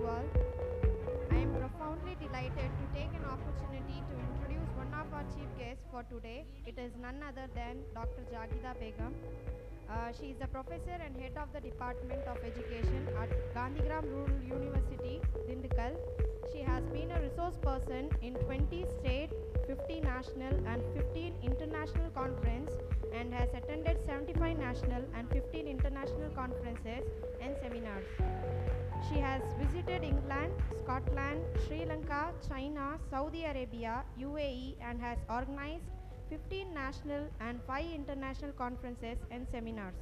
you all. I am profoundly delighted to take an opportunity to introduce one of our chief guests for today. It is none other than Dr. Jagida Begum. She is a professor and head of the Department of Education at Gandhigram Rural University, Dindigul. She has been a resource person in 20 state, 50 national and 15 international conferences and has attended 75 national and 15 international conferences and seminars. She has visited England, Scotland, Sri Lanka, China, Saudi Arabia, UAE and has organized 15 national and 5 international conferences and seminars.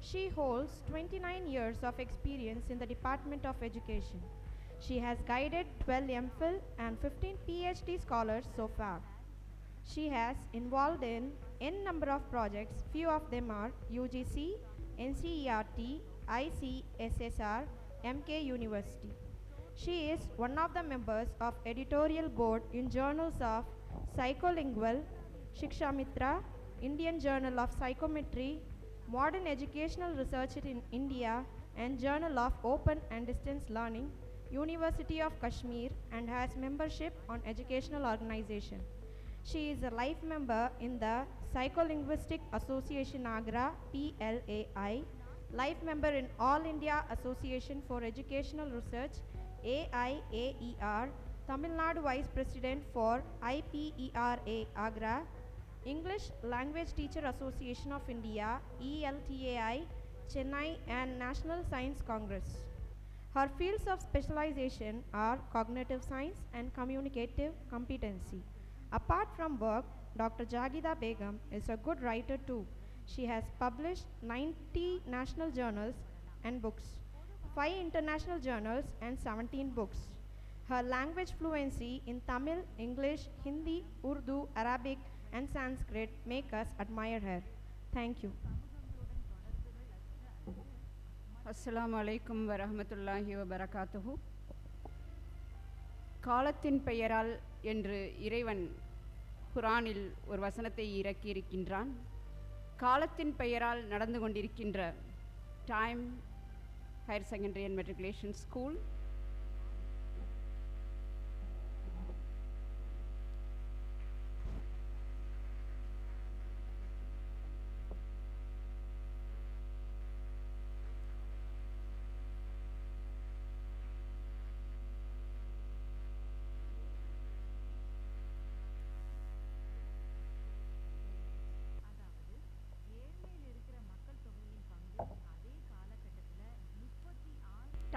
She holds 29 years of experience in the Department of Education. She has guided 12 MPhil and 15 PhD scholars so far. She has involved in n number of projects. Few of them are UGC, NCERT, ICSSR, MK University. She is one of the members of editorial board in journals of Psycholingual, Shikshamitra, Indian Journal of Psychometry, Modern Educational Research in India, and Journal of Open and Distance Learning, University of Kashmir, and has membership on educational organization. She is a life member in the Psycholinguistic Association Agra, PLAI, life member in All India Association for Educational Research, AIAER, Tamil Nadu Vice President for IPERA Agra, English Language Teacher Association of India, ELTAI, Chennai, and National Science Congress. Her fields of specialization are cognitive science and communicative competency. Apart from work, Dr. Jagida Begum is a good writer too. She has published 90 national journals and books, 5 international journals and 17 books. Her language fluency in Tamil, English, Hindi, Urdu, Arabic and Sanskrit make us admire her. Thank you. Assalamu alaikum wa rahmatullahi wa barakatuhu. காலத்தின் பெயரால் என்று இறைவன் குரானில் ஒரு வசனத்தை இறக்கியிருக்கின்றான். காலத்தின் பெயரால் நடந்து கொண்டிருக்கின்ற time higher secondary and matriculation school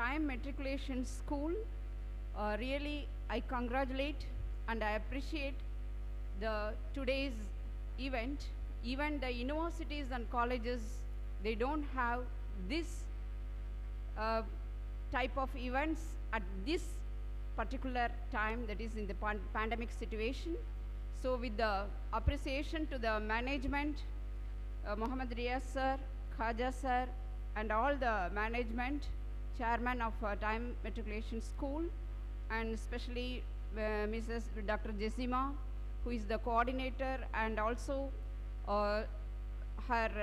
Time Matriculation School. Really, I congratulate and I appreciate the today's event. Even the universities and colleges, they don't have this type of events at this particular time, that is in the pandemic situation. So with the appreciation to the management, Muhammad Riyaz sir, Khaja sir, and all the management, chairman of Time Matriculation School, and especially Mrs. Dr. Jessima, who is the coordinator, and also her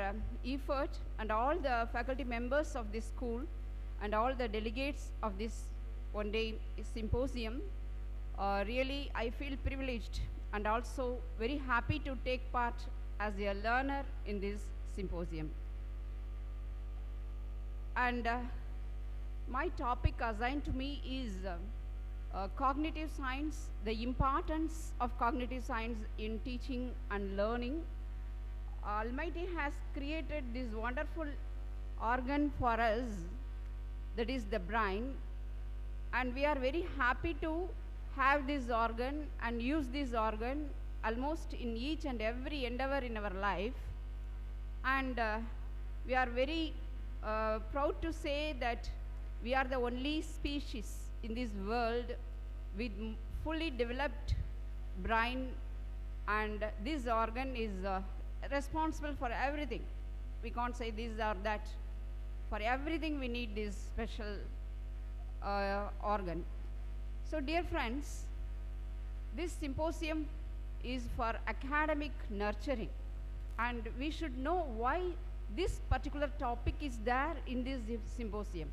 effort, and all the faculty members of this school, and all the delegates of this one-day symposium. Really, I feel privileged and also very happy to take part as a learner in this symposium. And my topic assigned to me is cognitive science, the importance of cognitive science in teaching and learning. Almighty has created this wonderful organ for us, that is the brain, and we are very happy to have this organ and use this organ almost in each and every endeavor in our life. And we are very proud to say that we are the only species in this world with fully developed brain, and this organ is responsible for everything. We can't say this or that. For everything we need this special organ. So dear friends, this symposium is for academic nurturing, and we should know why this particular topic is there in this symposium.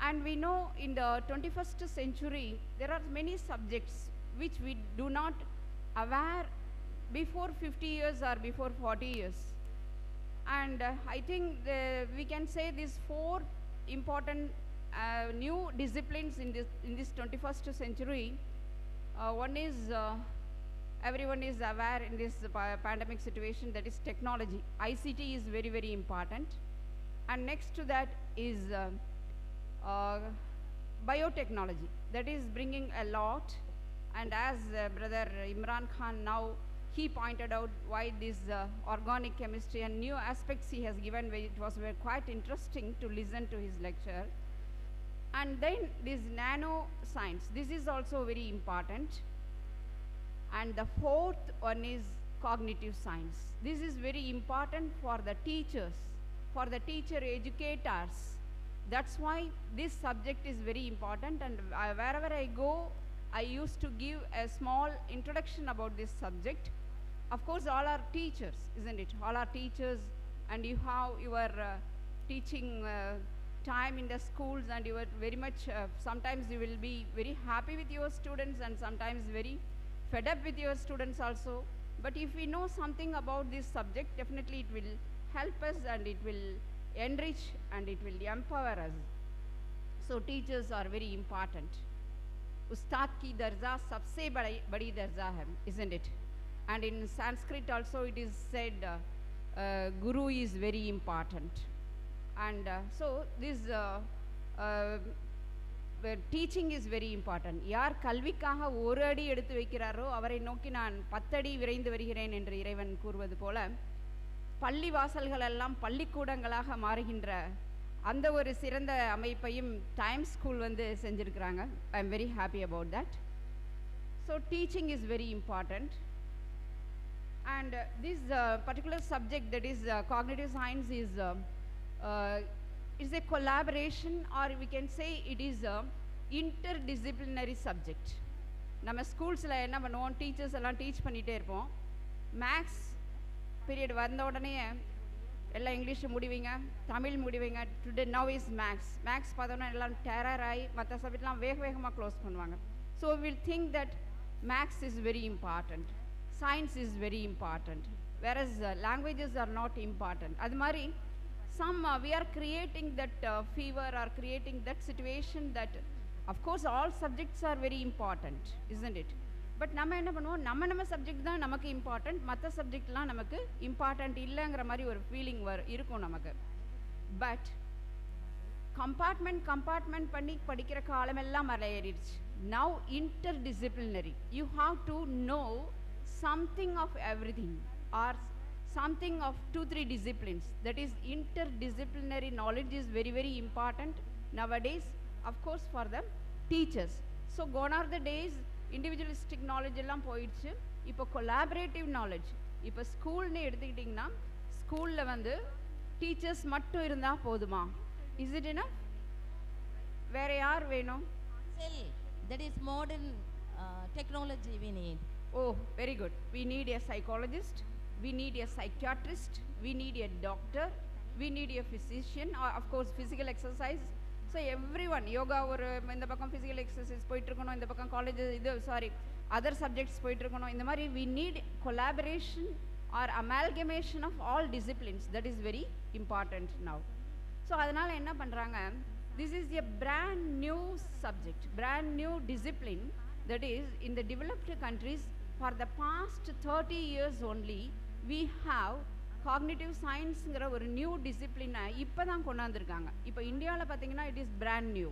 And we know in the 21st century, there are many subjects which we do not aware before 50 years or before 40 years. And I think we can say these four important new disciplines in this 21st century. One is everyone is aware in this pandemic situation, that is technology. ICT is very, very important. And next to that is biotechnology, that is bringing a lot. And as brother Imran Khan now, he pointed out why this organic chemistry and new aspects he has given, it was quite interesting to listen to his lecture. And then this nano science, this is also very important. And the fourth one is cognitive science. This is very important for the teachers, for the teacher educators. That's why this subject is very important, and wherever I go, I used to give a small introduction about this subject. Of course, all are teachers, isn't it? All are teachers, and you have your teaching time in the schools, and you are very much, sometimes you will be very happy with your students and sometimes very fed up with your students also. But if we know something about this subject, definitely it will help us and it will enrich and it will empower us. So teachers are very important. Ustad ki darja sabse badi darja hai, isn't it? And in Sanskrit also it is said guru is very important. And so this teaching is very important. யார் கல்விக்காக ஒரு அடி எடுத்து வைக்கிறாரோ அவரை நோக்கி நான் 10 அடி விரைந்து வருகிறேன் என்று இறைவன் கூறுவது போல, பள்ளி வாசல்கள் எல்லாம் பள்ளிக்கூடங்களாக மாறுகின்ற அந்த ஒரு சிறந்த அமைப்பையும் டைம் ஸ்கூல் வந்து செஞ்சிருக்கிறாங்க. I am very happy about that. So teaching is very important. And this particular subject, that is cognitive science, is a collaboration, or we can say it is a interdisciplinary subject. நம்ம ஸ்கூல்ஸில் என்ன பண்ணுவோம், teachers எல்லாம் teach பண்ணிகிட்டே இருப்போம். Maths period வந்த உடனே எல்லாம் English முடிவீங்க, தமிழ் முடிவீங்க, டுடே நவ் இஸ் மேக்ஸ் பார்த்தோன்னா எல்லாம் டெரர் ஆகி மற்ற சப்ஜெக்ட்லாம் வேகமாக க்ளோஸ் பண்ணுவாங்க. So will think that maths is very important, science is very important, whereas languages are not important. அது மாதிரி we are creating that fever or creating that situation that of course all subjects are very important, isn't it? But நம்ம என்ன பண்ணுவோம், நம்ம subject தான் நமக்கு important, மற்ற சப்ஜெக்ட்லாம் நமக்கு இம்பார்ட்டன்ட் இல்லைங்கிற மாதிரி ஒரு ஃபீலிங் இருக்கும் நமக்கு. பட் கம்பார்ட்மெண்ட் பண்ணி படிக்கிற காலமெல்லாம் மறையேறிடுச்சு. Now interdisciplinary, you have to know something of everything or something of 2-3 disciplines. That is interdisciplinary knowledge is very, very important nowadays, of course, for the teachers. So gone are the days individualistic knowledge எல்லாம் போயிடுச்சு. இப்போ collaborative knowledge. இப்போ ஸ்கூல்னு எடுத்துக்கிட்டிங்கன்னா ஸ்கூலில் வந்து teachers மட்டும் இருந்தால் போதுமா? Is it enough? வேறு யார் வேணும்? That is modern technology we need. Oh, very good. We need a psychologist, we need a psychiatrist, we need a doctor, we need a physician, or of course physical exercise. So everyone, yoga ஒரு இந்த பக்கம் physical exercise போயிட்டு இருக்கணும், இந்த பக்கம் college other subjects போயிட்டு இருக்கணும். இந்த மாதிரி we need collaboration or amalgamation of all disciplines. That is very important now. So அதனால என்ன பண்றாங்க, this is a brand new subject, brand new discipline, that is in the developed countries. For the past 30 years only, we have cognitive scienceங்கிற ஒரு new டிசிப்ளினை இப்போ தான் கொண்டாந்துருக்காங்க. இப்போ இந்தியாவில் பார்த்தீங்கன்னா it is brand new.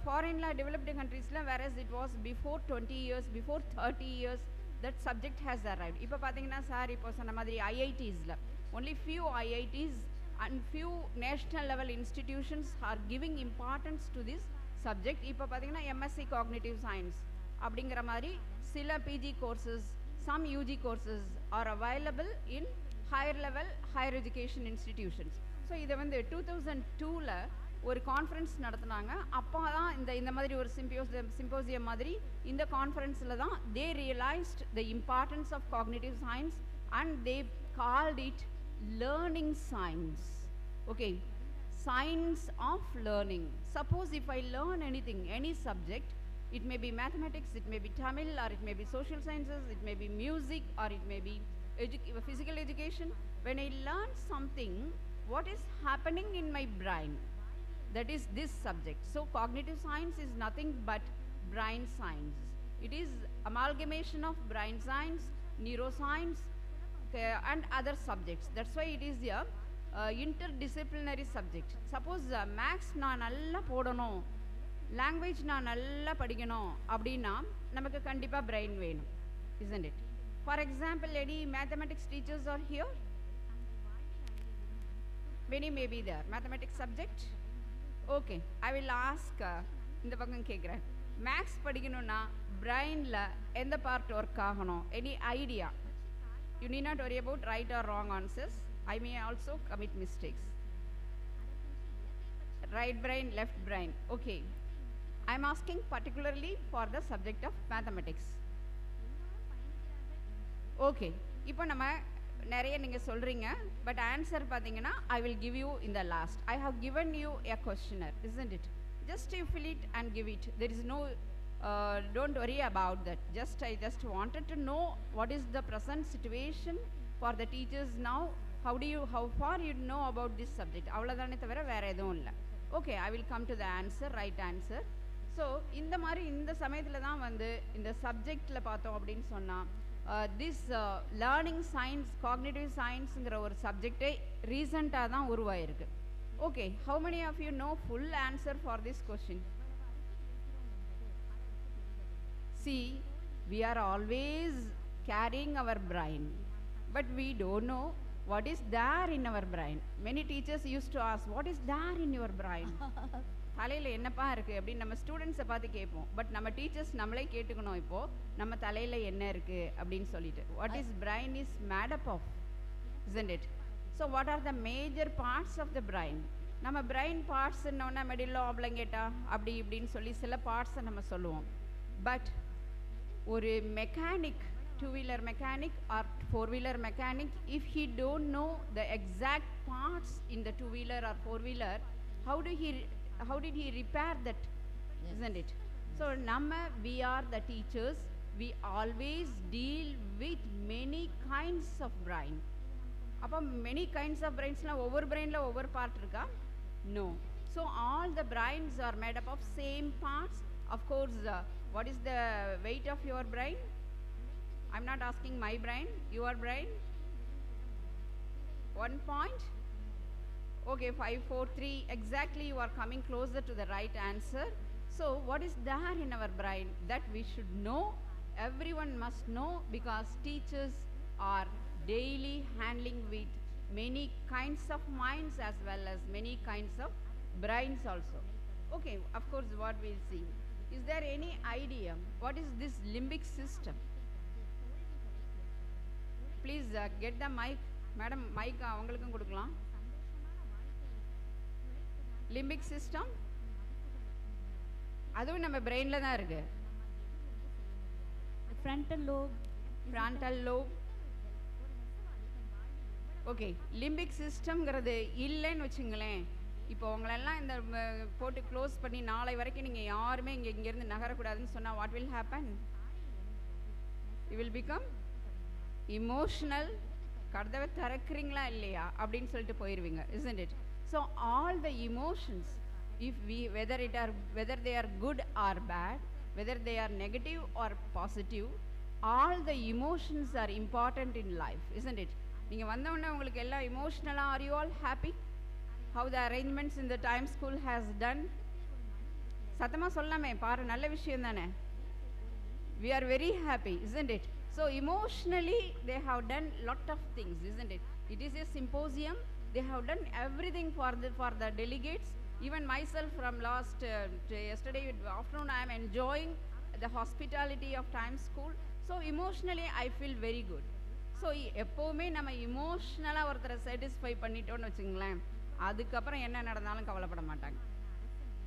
ஃபாரினில் developed countriesல whereas it was before 20 years, before 30 years that subject has arrived. இப்போ பார்த்தீங்கன்னா sir இப்போ சொன்ன மாதிரி IITsல only few IITs and few national level institutions are giving importance to this subject. இப்போ பார்த்தீங்கன்னா MSc cognitive science அப்படிங்கிற மாதிரி சில PG courses, some UG courses are available in higher level higher education institutions. So இதை வந்து 2002ல் ஒரு conference நடத்தினாங்க. அப்போ தான் இந்த மாதிரி ஒரு சிம்போசியம் மாதிரி இந்த கான்ஃபரன்ஸில் தான் they realized the importance of cognitive science and they called it learning science. Okay, science of learning. Suppose if I learn anything, any subject, it may be mathematics, it may be Tamil, or it may be social sciences, it may be music, or it may be physical education. When I learn something, what is happening in my brain? That is this subject. So cognitive science is nothing but brain science. It is amalgamation of brain science, neuroscience, and other subjects. That's why it is a interdisciplinary subject. Suppose maths நான் நல்லா போடணும், language நான் நல்லா படிக்கணும் அப்படின்னா நமக்கு கண்டிப்பா brain வேணும், isn't it? For example, any mathematics teachers are here? Many may be there. Mathematics subject? Okay, I will ask இந்த பக்கம் கேட்குறேன். மேக்ஸ் படிக்கணும்னா பிரெயினில் எந்த பார்ட் ஒர்க் ஆகணும்? Any idea? You need not worry about right or wrong answers. I may also commit mistakes. Right brain, left brain. Okay. I am asking particularly for the subject of mathematics. Okay. இப்போ நம்ம நிறைய நீங்கள் சொல்கிறீங்க, but answer பார்த்தீங்கன்னா I will give you in the last. I have given you a questionnaire, isn't it? Just you fill it and give it. There is no, don't worry about that. I just wanted to know what is the present situation for the teachers now. How far you know about this subject? அவ்வளோதானே தவிர வேறு எதுவும் இல்லை. Okay, I will come to the answer, right answer. So இந்த மாதிரி இந்த சமயத்தில் தான் வந்து இந்த சப்ஜெக்டில் பார்த்தோம் அப்படின்னு சொன்னால் this learning science, cognitive scienceங்கிற ஒரு சப்ஜெக்டே ரீசெண்டாக தான் உருவாயிருக்கு. Okay, how many of you know full answer for this question? See, we are always carrying our brain, but we don't know what is there in our brain. Many teachers used to ask, what is there in your brain? தலையில் என்னப்பா இருக்குது அப்படின்னு நம்ம ஸ்டூடெண்ட்ஸை பார்த்து கேட்போம். But நம்ம teachers நம்மளே கேட்டுக்கணும், இப்போது நம்ம தலையில் என்ன இருக்குது அப்படின்னு சொல்லிட்டு. What is brain is made up of, isn't it? So what are the major parts of the brain? நம்ம பிரைன் பார்ட்ஸ்ன்னொன்னா மெடில்லோ ஆப்ளங்கேட்டா அப்படி இப்படின்னு சொல்லி சில பார்ட்ஸை நம்ம சொல்லுவோம். பட் ஒரு mechanic, two wheeler mechanic or four wheeler mechanic, if he don't know the exact parts in the two wheeler or four wheeler, how did he repair that? Yes. Isn't it? So we are the teachers, we always deal with many kinds of brain. அப்போ many kinds of brains னா ஒவ்வொரு brainல ஒவ்வொரு part இருக்கா? No. So all the brains are made up of same parts. Of course, what is the weight of your brain? I'm not asking my brain, your brain. 1 point? Okay, 5, 4, 3, exactly you are coming closer to the right answer. So what is there in our brain that we should know? Everyone must know, because teachers are daily handling with many kinds of minds as well as many kinds of brains also. Okay, of course, what we'll see. Is there any idea what is this limbic system? Please get the mic. Madam, mic அவங்களுக்கும் கொடுக்கலாம். Limbic system அதுவும் நம்ம பிரெயினில் தான் இருக்கு. Frontal lobe. Okay, limbic சிஸ்டம்ங்கிறது இல்லைன்னு வச்சுங்களேன், இப்போ உங்களெல்லாம் இந்த போட்டு க்ளோஸ் பண்ணி நாளை வரைக்கும் நீங்கள் யாருமே இங்கேருந்து நகரக்கூடாதுன்னு சொன்னால் what will happen? You will become emotional. கதவை திறக்கிறீங்களா இல்லையா அப்படின்னு சொல்லிட்டு போயிடுவீங்க, isn't it? So all the emotions, if we whether they are good or bad, whether they are negative or positive, all the emotions are important in life, isn't it? நீங்கள் வந்தோடனே உங்களுக்கு எல்லாம் emotional-ஆ, are you all happy? How the arrangements in the time school has done? சத்தமாக சொல்லாமே, பாரு, நல்ல விஷயம் தானே. We are very happy, isn't it? So emotionally they have done lot of things, isn't it? It is a symposium. They have done everything for the delegates. Even myself from last yesterday afternoon I am enjoying the hospitality of time school. So emotionally I feel very good. So எப்போவுமே நம்ம இமோஷ்னலாக ஒருத்தரை satisfy பண்ணிட்டோன்னு வச்சுங்களேன், அதுக்கப்புறம் என்ன நடந்தாலும் கவலைப்பட மாட்டாங்க,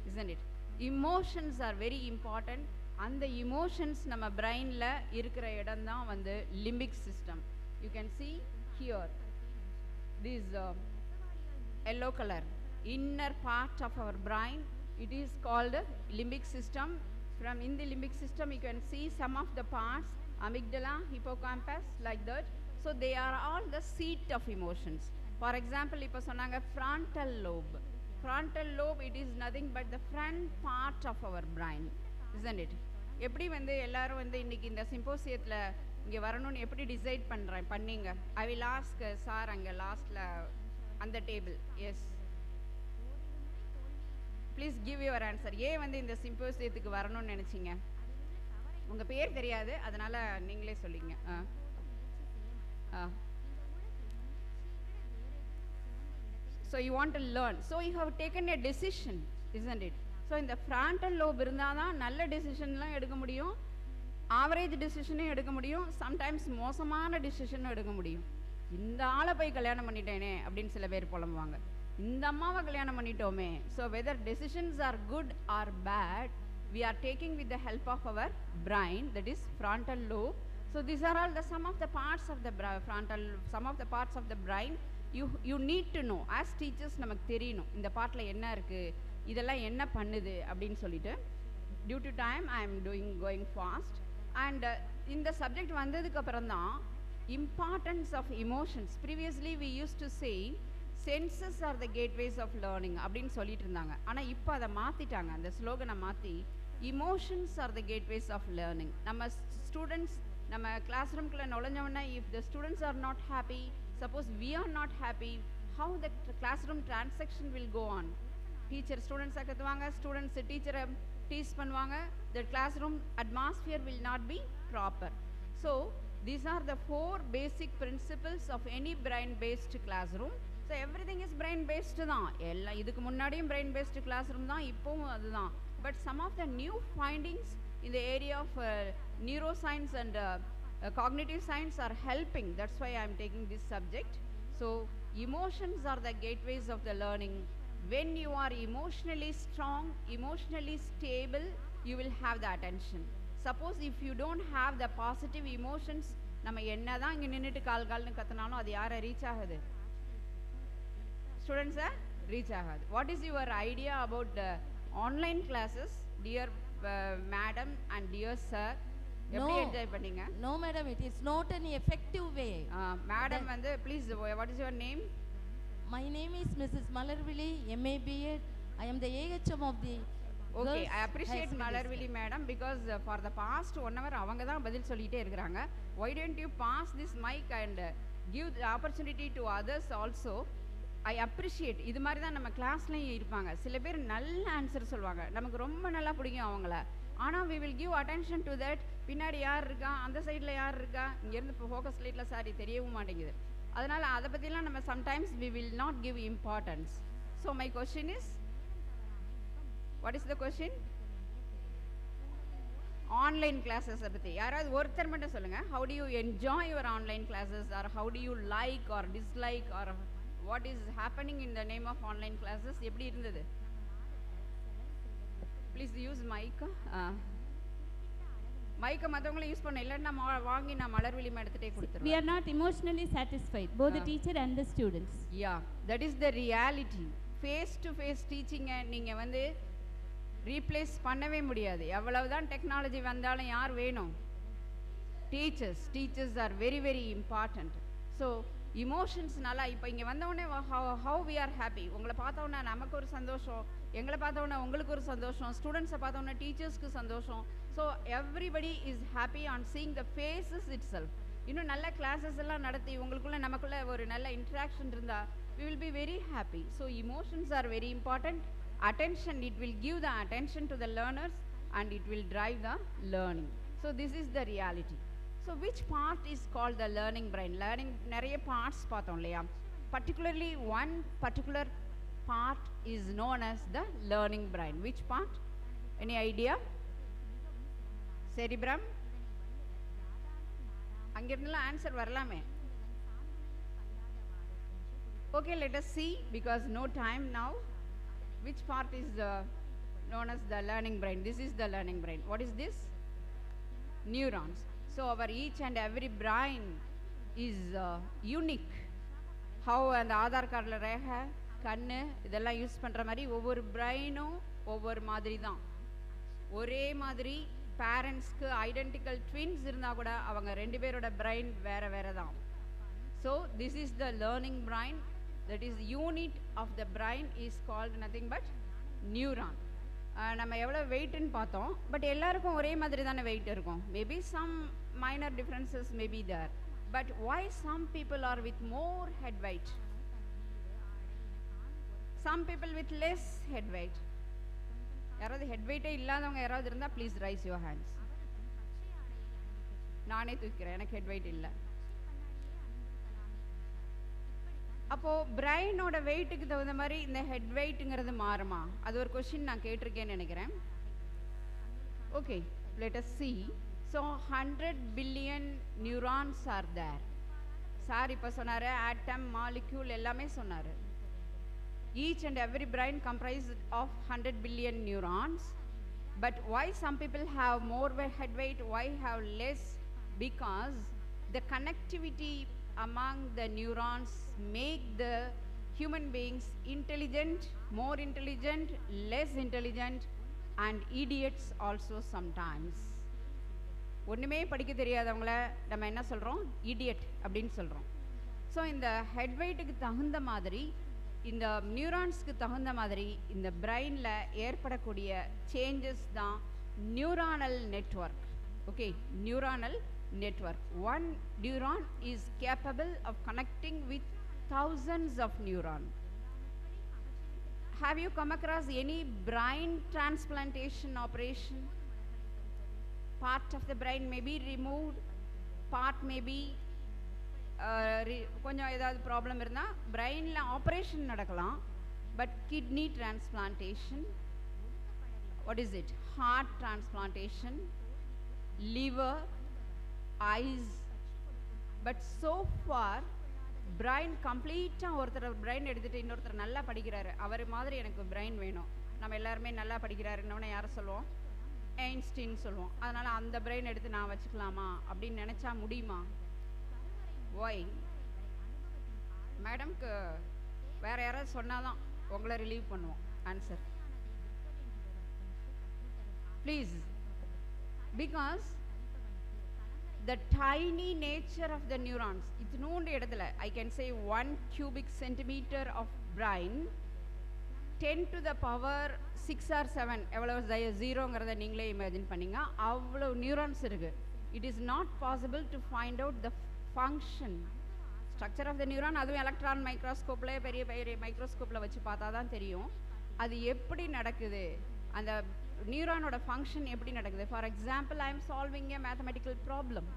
isn't it? Emotions are very important. அந்த emotions நம்ம பிரெயினில் இருக்கிற இடம் தான் வந்து limbic system. You can see here this yellow color. inner part of our brain. It is called limbic system. From in the limbic system you can see some of the parts, amygdala, hippocampus, like that. So they are all the seat of emotions. For example, இப்போ சொன்னாங்க frontal lobe. Frontal lobe, it is nothing but the front part of our brain, isn't it? எப்படி வந்து எல்லாரும் வந்து இன்னைக்கு இந்த சிம்போசியத்தில் இங்கே வரணும்னு எப்படி டிசைட் பண்ணீங்க? ஐ வில் ஆஸ்க் சார் அங்கே லாஸ்ட்டில் அந்த table. Yes, please give your answer. ஏன் வந்து இந்த சிம்போசியத்துக்கு வரணும்னு நினச்சிங்க? உங்கள் பேர் தெரியாது, அதனால் நீங்களே சொல்லிங்க. So you want to learn. So you have taken a decision, isn't it? So இந்த frontal lobe இருந்தால் தான் நல்ல டெசிஷன்லாம் எடுக்க முடியும், ஆவரேஜ் டெசிஷனும் எடுக்க முடியும், சம்டைம்ஸ் மோசமான டெசிஷனும் எடுக்க முடியும். இந்த ஆளை போய் கல்யாணம் பண்ணிட்டேனே அப்படின்னு சில பேர் புலம்புவாங்க, இந்த அம்மாவை கல்யாணம் பண்ணிட்டோமே. So whether decisions are good or bad, we are taking with the help of our brain, that is frontal lobe. So these are all the some of the parts of the brain you need to know. As teachers நமக்கு தெரியணும் இந்த பார்ட்டில் என்ன இருக்குது, இதெல்லாம் என்ன பண்ணுது அப்படின்னு சொல்லிட்டு. Due to time I am going fast. And இந்த சப்ஜெக்ட் வந்ததுக்கு அப்புறம் தான் importance of emotions. Previously we used to say senses are the gateways of learning அப்படின்னு சொல்லிட்டு இருந்தாங்க. ஆனால் இப்போ அதை மாற்றிட்டாங்க, அந்த ஸ்லோகனை மாற்றி emotions are the gateways of learning. நம்ம ஸ்டூடெண்ட்ஸ் நம்ம கிளாஸ் ரூம்குள்ளே நுழைஞ்சோன்னா, if the students are not happy, suppose we are not happy, how the classroom transaction will go on? Teacher students கத்துவாங்க, students டீச்சரை டீஸ் பண்ணுவாங்க, the classroom atmosphere will not be proper. So these are the 4 basic principles of any brain based classroom. So everything is brain based தான். எல்லாம் இதுக்கு முன்னாடியும் brain based classroom தான், இப்போவும் அதுதான். But some of the new findings in the area of neuroscience and cognitive science are helping. That's why I am taking this subject. So emotions are the gateways of the learning. When you are emotionally strong, emotionally stable, you will have the attention. Suppose if you don't have the positive emotions, நம்ம என்னதான் இங்கே நின்றுட்டு கால்னு கத்தினாலும் அது யாரை reach ஆகுது? ஸ்டூடெண்ட்ஸை reach ஆகாது. What is your idea about the online classes, dear madam and dear sir? எப்படி என்ஜாய் பண்ணீங்க? No madam, it is not an effective way. Madam வந்து please, what is your name? My name is Mrs. Malarvili, MA B.Ed. I am the AHM of the Okay, I appreciate Malarvili madam because for the past 1 hour அவங்க தான் பதில் சொல்லிட்டே இருக்காங்க. Why don't you pass this mic and give the opportunity to others also? I appreciate. இது மாதிரி தான் நம்ம கிளாஸ்லையும் இருப்பாங்க. சில பேர் நல்ல ஆன்சர் சொல்லுவாங்க, நமக்கு ரொம்ப நல்லா பிடிக்கும் அவங்கள. ஆனால் we will give attention to that. பின்னாடி யார் இருக்கா, அந்த சைடில் யார் இருக்கா, இங்கேருந்து இப்போ ஃபோக்கஸ் லைட்டில் சாரி தெரியவும் மாட்டேங்குது. அதனால் அதை பற்றிலாம் நம்ம sometimes we will not give importance. So my question is, what is the question? Online கிளாஸஸை பற்றி யாராவது ஒருத்தர் மட்டும் சொல்லுங்கள். How do you enjoy your online classes, or how do you like or dislike, or what is happening in the name of online classes? எப்படி இருந்தது? Please use mic. மைக்கை மற்றவங்களும் யூஸ் பண்ண, இல்லைன்னா வாங்கி நான் மலர்விழி மேடத்திட்டே கொடுத்துருவேன். We are not emotionally satisfied, both the teacher and the students. Yeah, that is the reality. Face to face டீச்சிங்கை நீங்கள் வந்து ரீப்ளேஸ் பண்ணவே முடியாது. எவ்வளவுதான் டெக்னாலஜி வந்தாலும் யார் வேணும்? Teachers are very very important. So இமோஷன்ஸ்னால இப்போ இங்கே வந்தவுடனே ஹவு வி ஆர் ஹாப்பி. உங்களை பார்த்தோன்னே நமக்கு ஒரு சந்தோஷம், எங்களை பார்த்தோன்னே உங்களுக்கு ஒரு சந்தோஷம், ஸ்டூடெண்ட்ஸை பார்த்தோன்னே டீச்சர்ஸ்க்கு சந்தோஷம். So everybody is happy on seeing the faces itself. இன்னும் நல்ல கிளாஸஸ் எல்லாம் நடத்தி உங்களுக்குள்ளே நமக்குள்ளே ஒரு நல்ல இன்ட்ராக்ஷன் இருந்தால் we will be very happy. So emotions are very important. Attention, it will give the attention to the learners and it will drive the learning. So this is the reality. So which part is called the learning brain? Learning நிறைய parts பார்த்தோம் இல்லையா? Particularly one particular part is known as the learning brain. Which part? Any idea? Cerebrum? அங்கிருந்துலாம் answer வரலாமே. Okay, let us see, because no time now. Which part is known as the learning brain? This is the learning brain. What is this? Neurons. So our each and every brain is unique. How and Aadhar card la reha கண்ணு இதெல்லாம் use பண்ணுற மாதிரி ஒவ்வொரு பிரெயினும் ஒவ்வொரு மாதிரி தான். ஒரே மாதிரி பேரண்ட்ஸ்க்கு ஐடென்டிக்கல் ட்வின்ஸ் இருந்தால் கூட அவங்க 2 பேரோட பிரெயின் வேறு வேறு தான். So this is the learning brain. That is unit of the brain is called nothing but neuron. நம்ம எவ்வளோ வெயிட்டுன்னு பார்த்தோம், பட் எல்லாருக்கும் ஒரே மாதிரி தானே வெயிட் இருக்கும். Maybe some minor differences may be there, but why some people are with more head weight, some people with less head weight? யாராவது head வெயிட்டே இல்லாதவங்க யாராவது இருந்தால் ப்ளீஸ் ரைஸ் யுவர் ஹேண்ட்ஸ். நானே தூக்கிறேன், எனக்கு ஹெட் வெயிட் இல்லை. அப்போது பிரெயினோட வெயிட்டுக்கு தகுந்த மாதிரி இந்த ஹெட் வெயிட்டுங்கிறது மாறுமா? அது ஒரு கொஷின் நான் கேட்டிருக்கேன்னு நினைக்கிறேன். Okay, let us see. So 100 billion neurons are there. Sir இப்போ சொன்னார் ஆட்டம் மாலிக்யூல் எல்லாமே சொன்னார். Each and every brain comprised of 100 billion neurons. But why some people have more head weight, why have less? Because the connectivity among the neurons make the human beings intelligent, more intelligent, less intelligent, and idiots also sometimes. ஒன்றுமே படிக்க தெரியாதவங்கள நம்ம என்ன சொல்கிறோம்? Idiot அப்படின்னு சொல்கிறோம். So இந்த head வெயிட்டுக்கு தகுந்த மாதிரி, இந்த நியூரான்ஸ்க்கு தகுந்த மாதிரி இந்த பிரெயினில் ஏற்படக்கூடிய சேஞ்சஸ் தான் neuronal network. Okay, neuronal network. One neuron is capable of connecting with thousands of neurons. Have you come across any brain transplantation operation? Part of the brain may be removed, part may be கொஞ்சம் ஏதாவது problem இருந்தால் பிரெயினில் operation நடக்கலாம். But kidney transplantation, what is it, heart transplantation, liver, eyes, but so far brain கம்ப்ளீட்டாக ஒருத்தர் brain எடுத்துகிட்டு இன்னொருத்தர் நல்லா படிக்கிறாரு, அவர் மாதிரி எனக்கு பிரெயின் வேணும். நம்ம எல்லாருமே நல்லா படிக்கிறாருன்னொன்னே யாரை சொல்லுவோம்? ஐன்ஸ்டீன் சொல்லுவோம். அதனால் அந்த பிரெயின் எடுத்து நான் வச்சுக்கலாமா அப்படின்னு நினச்சா முடியுமா? ஒய்? மேடம்க்கு வேறு யாராவது சொன்னால் தான் உங்களை ரிலீவ் பண்ணுவோம். Answer please. Because the tiny nature of the neurons, இத்தினூண்டு இடத்துல I can say 1 cubic centimeter of brain, 10 to the power 6 or 7, எவ்வளோ ஜீரோங்கிறத நீங்களே இமேஜின் பண்ணிங்க, அவ்வளோ நியூரான்ஸ் இருக்குது. It is not possible to find out the function, structure of the neuron. அதுவும் electron மைக்ரோஸ்கோப்பில் பெரிய பெரிய மைக்ரோஸ்கோப்பில் வச்சு பார்த்தா தான் தெரியும் அது எப்படி நடக்குது, அந்த நியூரானோட ஃபங்க்ஷன் எப்படி நடக்குது. For example, I am solving a mathematical problem.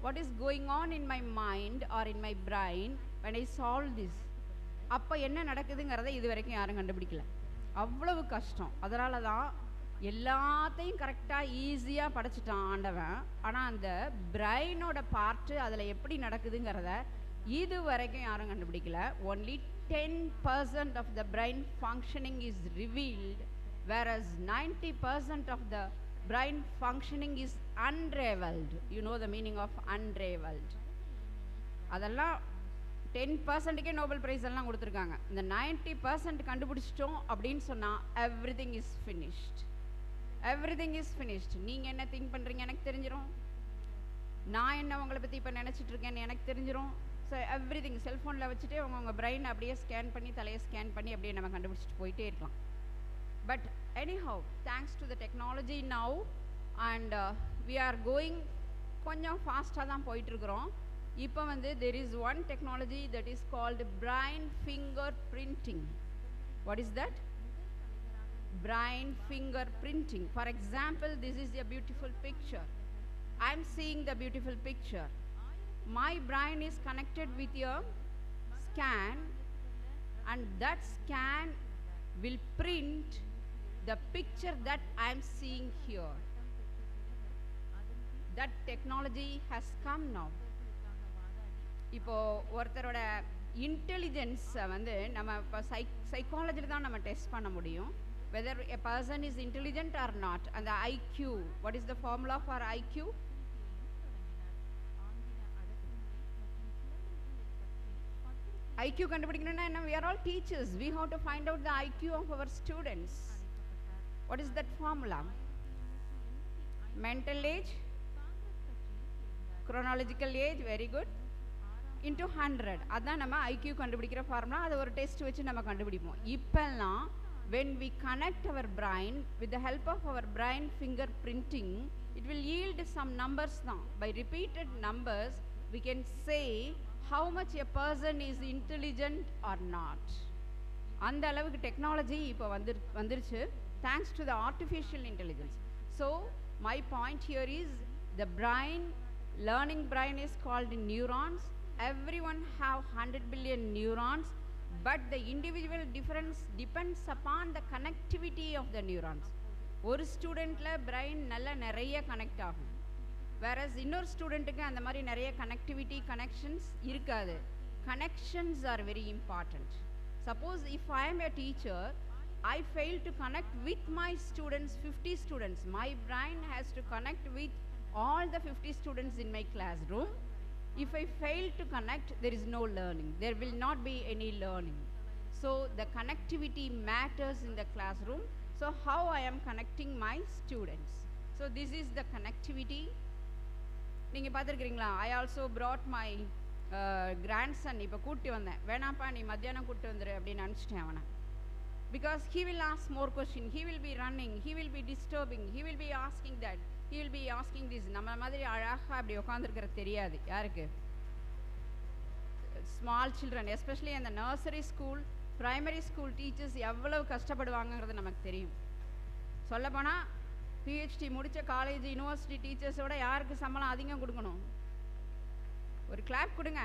What is going on in my mind or in my brain when I solve this? அப்போ என்ன நடக்குதுங்கிறத இது வரைக்கும் யாரும் கண்டுபிடிக்கல. அவ்வளவு கஷ்டம். அதனால தான் எல்லாத்தையும் கரெக்டாக ஈஸியாக படைச்சிட்டான் ஆண்டவன். ஆனால் அந்த பிரெயினோட பார்ட்டு அதில் எப்படி நடக்குதுங்கிறத இது வரைக்கும் யாரும் கண்டுபிடிக்கல. only 10% of the brain functioning is revealed, whereas 90% of the brain functioning is unraveled. You know the meaning of unraveled? அதெல்லாம் 10%க்கே நோபல் ப்ரைஸ் எல்லாம் கொடுத்துருக்காங்க. இந்த 90% கண்டுபிடிச்சிட்டோம் அப்படின்னு சொன்னால் everything is finished. Everything is finished. நீங்கள் என்ன திங்க் பண்ணுறீங்க எனக்கு தெரிஞ்சிடும், நான் என்ன உங்களை பற்றி இப்போ நினச்சிட்ருக்கேன்னு எனக்கு தெரிஞ்சிடும். ஸோ எவ்ரிதிங் செல்ஃபோனில் வச்சுட்டே உங்கள் பிரெயின் அப்படியே ஸ்கேன் பண்ணி, தலையை ஸ்கேன் பண்ணி அப்படியே நம்ம கண்டுபிடிச்சிட்டு போயிட்டே இருக்கலாம். But anyhow, thanks to the technology now, and we are going கொஞ்சம் ஃபாஸ்ட்டாக தான் போயிட்டுருக்குறோம். இப்போ வந்து there is one technology that is called brain fingerprinting. What is that? Brain fingerprinting. For example, this is a beautiful picture. I am seeing the beautiful picture. My brain is connected with a scan, and that scan will print the picture that I am seeing here. That technology has come now. இப்போ ஒருத்தரோட இன்டெலிஜென்ஸை வந்து நம்ம இப்போ சைக்காலஜியில் தான் நம்ம test பண்ண முடியும், whether a person is intelligent or not. And the IQ, what is the formula for IQ? IQ கண்டுபிடிக்கணும்னா என்ன? We are all teachers. We have to find out the IQ of our students. What is that formula? Mental age, chronological age, very good, into 100. அதான் நம்ம IQ கண்டுபிடிக்கிற formula. அது ஒரு test வச்சு நம்ம கண்டுபிடிப்போம். இப்பெல்லாம் when we connect our brain with the help of our brain fingerprinting, it will yield some numbers now. By repeated numbers we can say how much a person is intelligent or not. அந்த அளவுக்கு technology இப்போ வந்துருச்சு, thanks to the artificial intelligence. So my point here is the brain, learning brain is called neurons. Everyone have 100 billion neurons, but the individual difference depends upon the connectivity of the neurons. ஒரு ஸ்டூடெண்ட்ல brain நல்லா நிறைய connect ஆகும், whereas இன்னொரு ஸ்டூடெண்ட்டுக்கு அந்த மாதிரி நிறைய connectivity connections இருக்காது. Connections are very important. Suppose if I am a teacher, I fail to connect with my students, 50 students. My brain has to connect with all the 50 students in my classroom. If I fail to connect, there is no learning. There will not be any learning. So the connectivity matters in the classroom. So how I am connecting my students? So this is the connectivity. நீங்கள் பார்த்துருக்கிறீங்களா? I also brought my grandson. இப்போ கூட்டி வந்தேன், வேணாப்பா நீ மத்தியானம் கூட்டி வந்துரு அப்படின்னு அனுப்பிச்சிட்டேன் அவனை. Because he will ask more question, he will be running, he will be disturbing, he will be asking that, he will be asking this. நம்ம மாதிரி அழகாக அப்படி உட்காந்துருக்கிறது தெரியாது யாருக்கு? ஸ்மால் சில்ட்ரன், எஸ்பெஷலி அந்த nursery school primary school teachers எவ்வளவு கஷ்டப்படுவாங்கிறது நமக்கு தெரியும். சொல்லப்போனால் PhD முடித்த காலேஜ் யூனிவர்சிட்டி டீச்சர்ஸோட யாருக்கு சம்பளம் அதிகம் கொடுக்கணும்? ஒரு கிளாப் கொடுங்க.